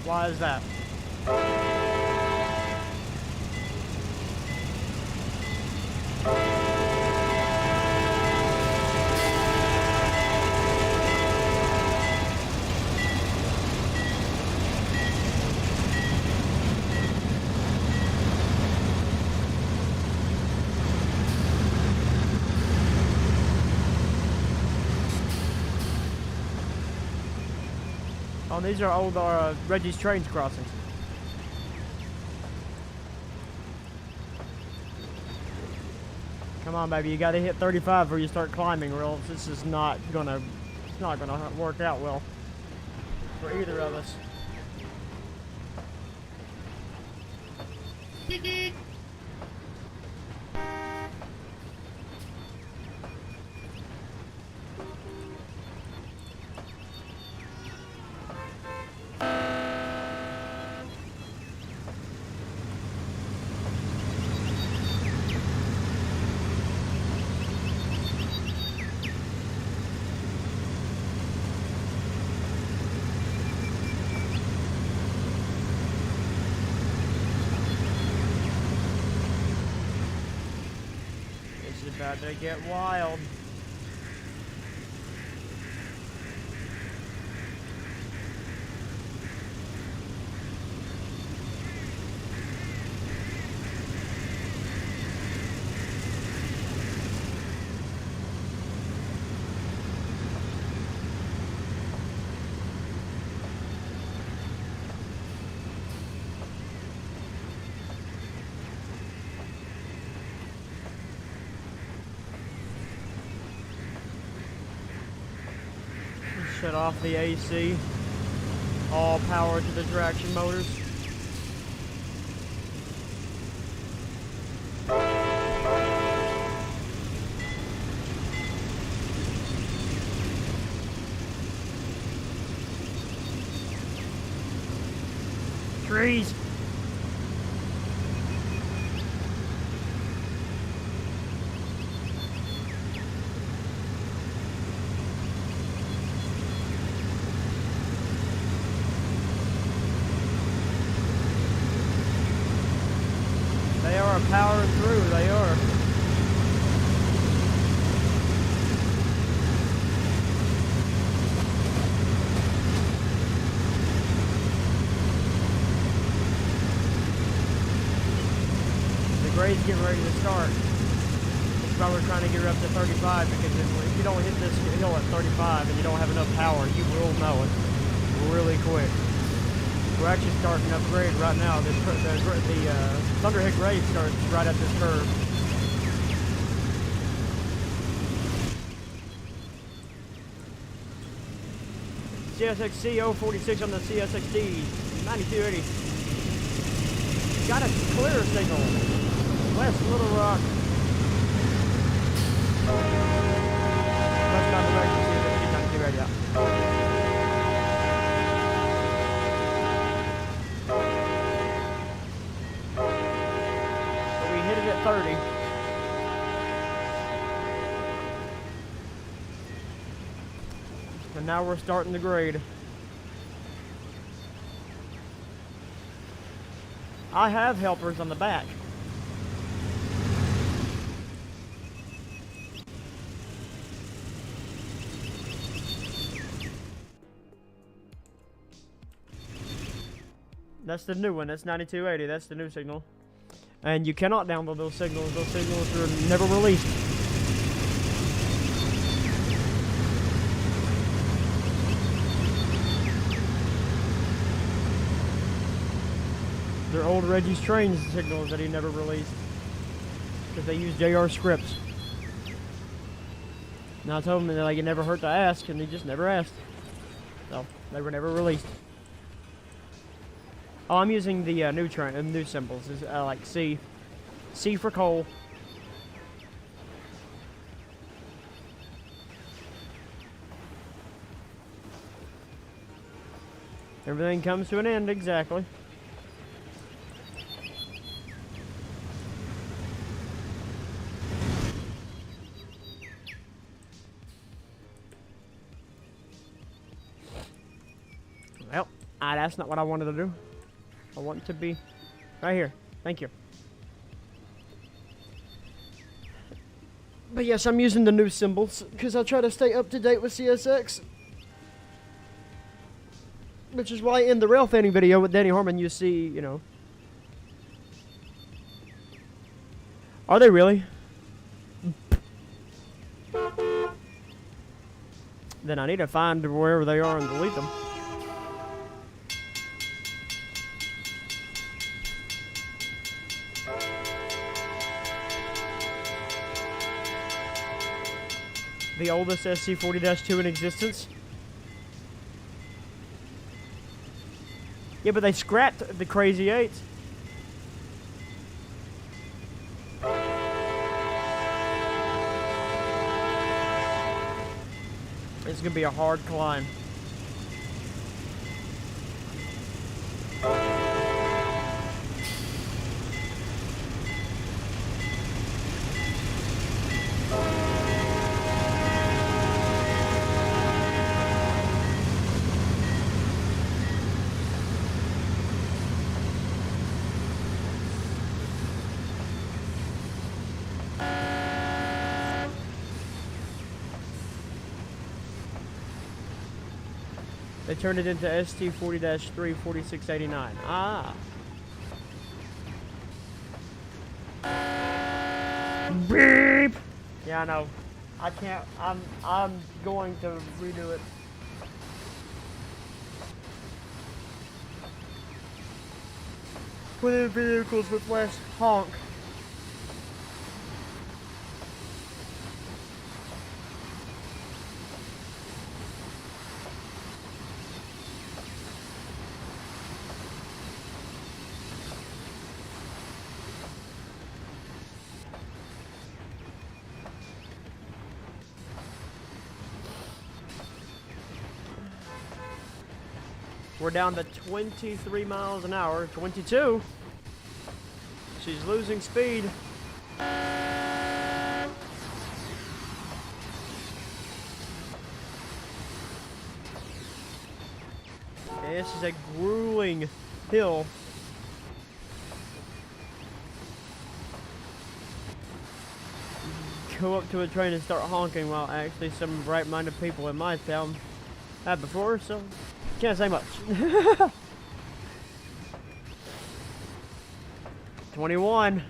Why is that? Oh, these are old Reggie's Trains crossings. Come on, baby, you gotta hit 35 before you start climbing, or else this is not gonna work out well for either of us. about to get wild. Shut off the AC. All power to the traction motors. Trees. They are powering through, they are. The grade's getting ready to start. That's why we're trying to get her up to 35, because if you don't hit this hill at 35 and you don't have enough power, you will know it really quick. We're actually starting up grade right now. The Thunderhead grade starts right at this curve. CSXC 046 on the CSXD 9280. Got a clear signal. West Little Rock. West on the emergency 9280 out. At 30. And now we're starting the grade. I have helpers on the back. That's the new one. That's 9280. That's the new signal. And you cannot download those signals. Those signals are never released. They're old Reggie's Trains signals that he never released. Because they use JR scripts. And I told him that like, it never hurt to ask, and he just never asked. So, they were never released. Oh, I'm using the new symbols. Is like C for coal. Everything comes to an end, exactly. Well, that's not what I wanted to do. I want to be right here. Thank you. But yes, I'm using the new symbols because I try to stay up to date with CSX. Which is why in the rail fanning video with Danny Harmon you see, you know. Are they really? Then I need to find wherever they are and delete them. The oldest SC40-2 in existence. Yeah, but they scrapped the Crazy 8s. It's gonna be a hard climb. They turned it into ST40-3 4689. Ah. Beep. Yeah, I know. I can't. I'm going to redo it. Put in vehicles with less honk. We're down to 23 miles an hour. 22. She's losing speed. This is a grueling hill. Go up to a train and start honking while actually some bright-minded people in my town have before, so can't say much. 21.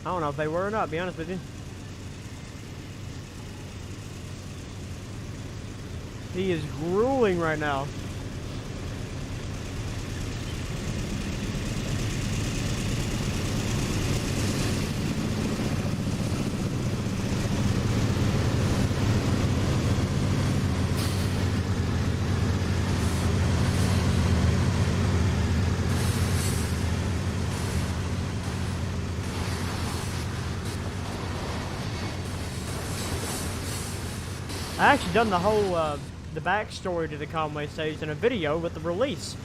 I don't know if they were or not, to be honest with you. He is grueling right now. I actually done the whole the backstory to the Conway stage in a video with the release.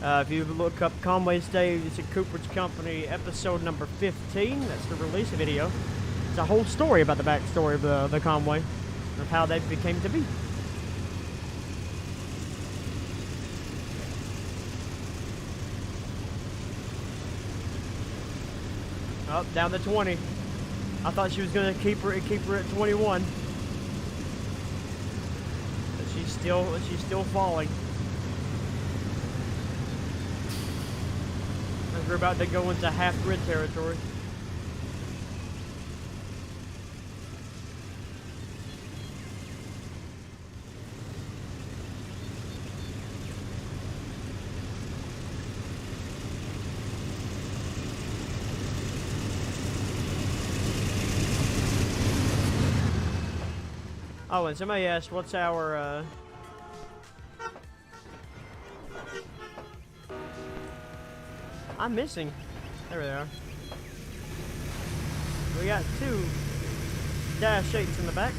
If you look up Conway stage, it's a Cooper's Company episode number 15. That's the release video. It's a whole story about the backstory of the Conway, of how they became to be. Up down to 20. I thought she was gonna keep her at 21. She's still falling. As we're about to go into half grid territory. Oh, and somebody asked, what's our I'm missing. There they are. We got 2 dash 8s in the back.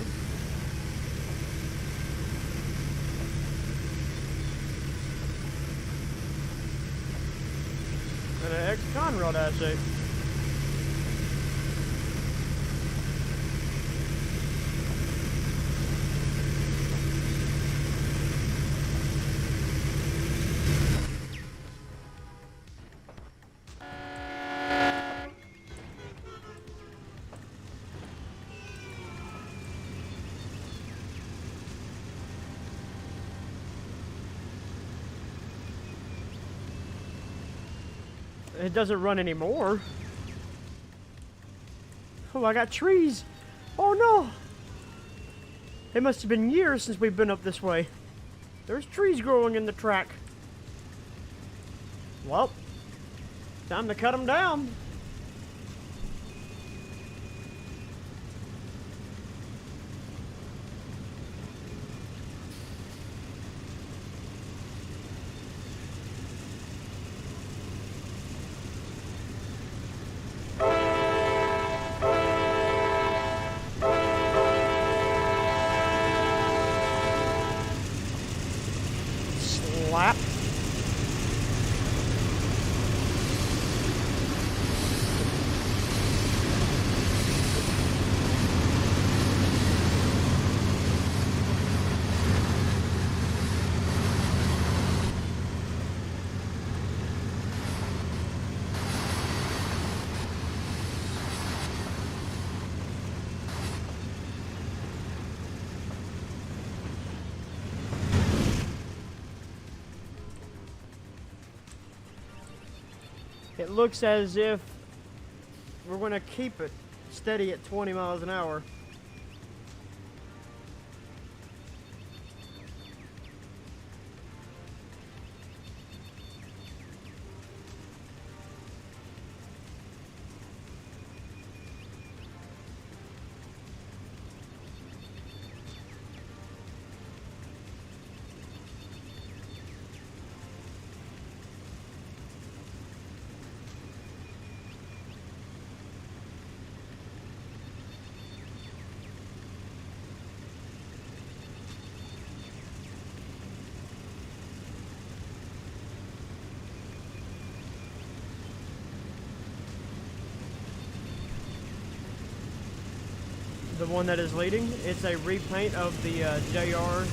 And an ex-Conrail dash 8. It doesn't run anymore. Oh, I got trees. Oh no. It must have been years since we've been up this way. There's trees growing in the track. Well, time to cut them down. lap. It looks as if we're going to keep it steady at 20 miles an hour. The one that is leading, it's a repaint of the JR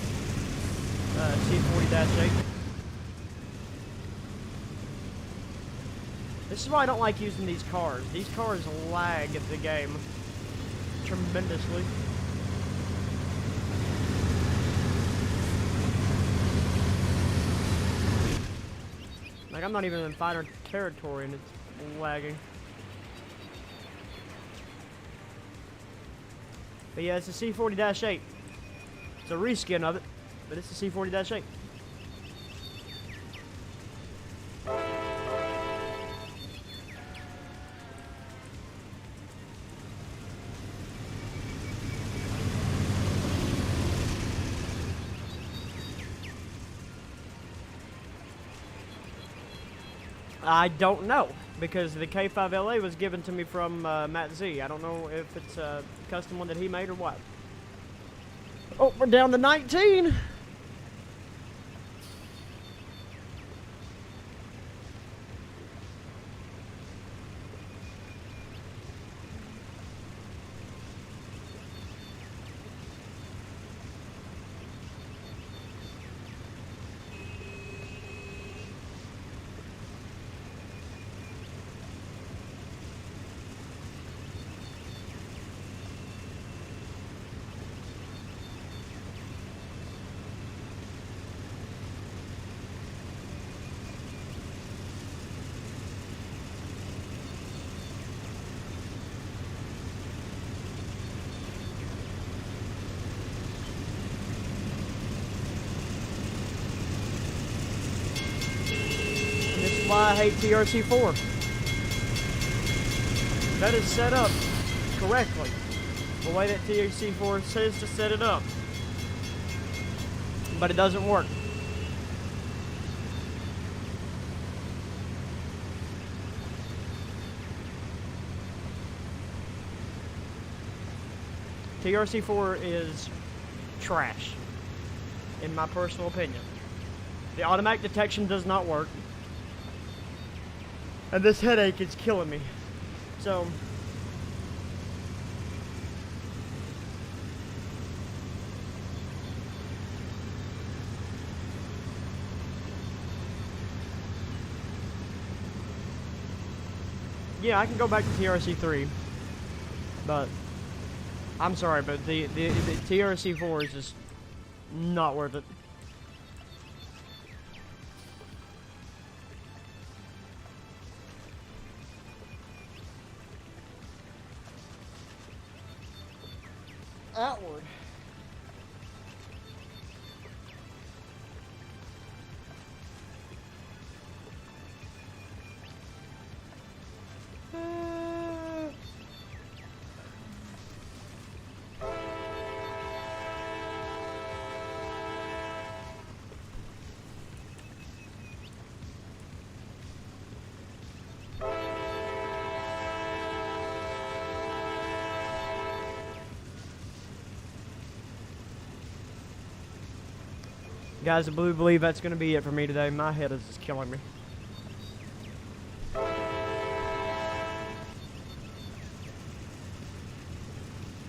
C40-8. This is why I don't like using these cars. These cars lag the game tremendously. Like, I'm not even in fighter territory and it's lagging. But yeah, it's a C40-8. It's a reskin of it, but it's a C40-8. I don't know, because the K5LA was given to me from Matt Z. I don't know if it's a custom one that he made or what. Oh, we're down to 19. Why I hate TRC4. That is set up correctly, the way that TRC4 says to set it up, but it doesn't work. TRC4 is trash, in my personal opinion. The automatic detection does not work. And this headache is killing me. So, yeah, I can go back to TRC3, but I'm sorry, but the TRC4 is just not worth it. Outward. Guys, I believe that's going to be it for me today. My head is just killing me.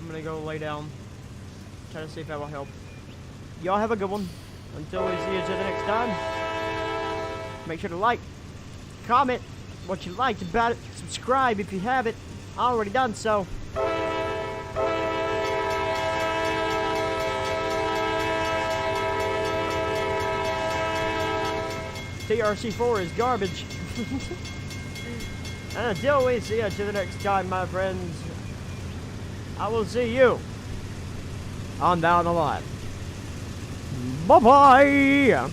I'm going to go lay down. Try to see if that will help. Y'all have a good one. Until we see each other next time. Make sure to like, comment what you liked about it. Subscribe if you haven't already done so. TRC4 is garbage. And until we see each other next time, my friends, I will see you on down the line. Bye-bye!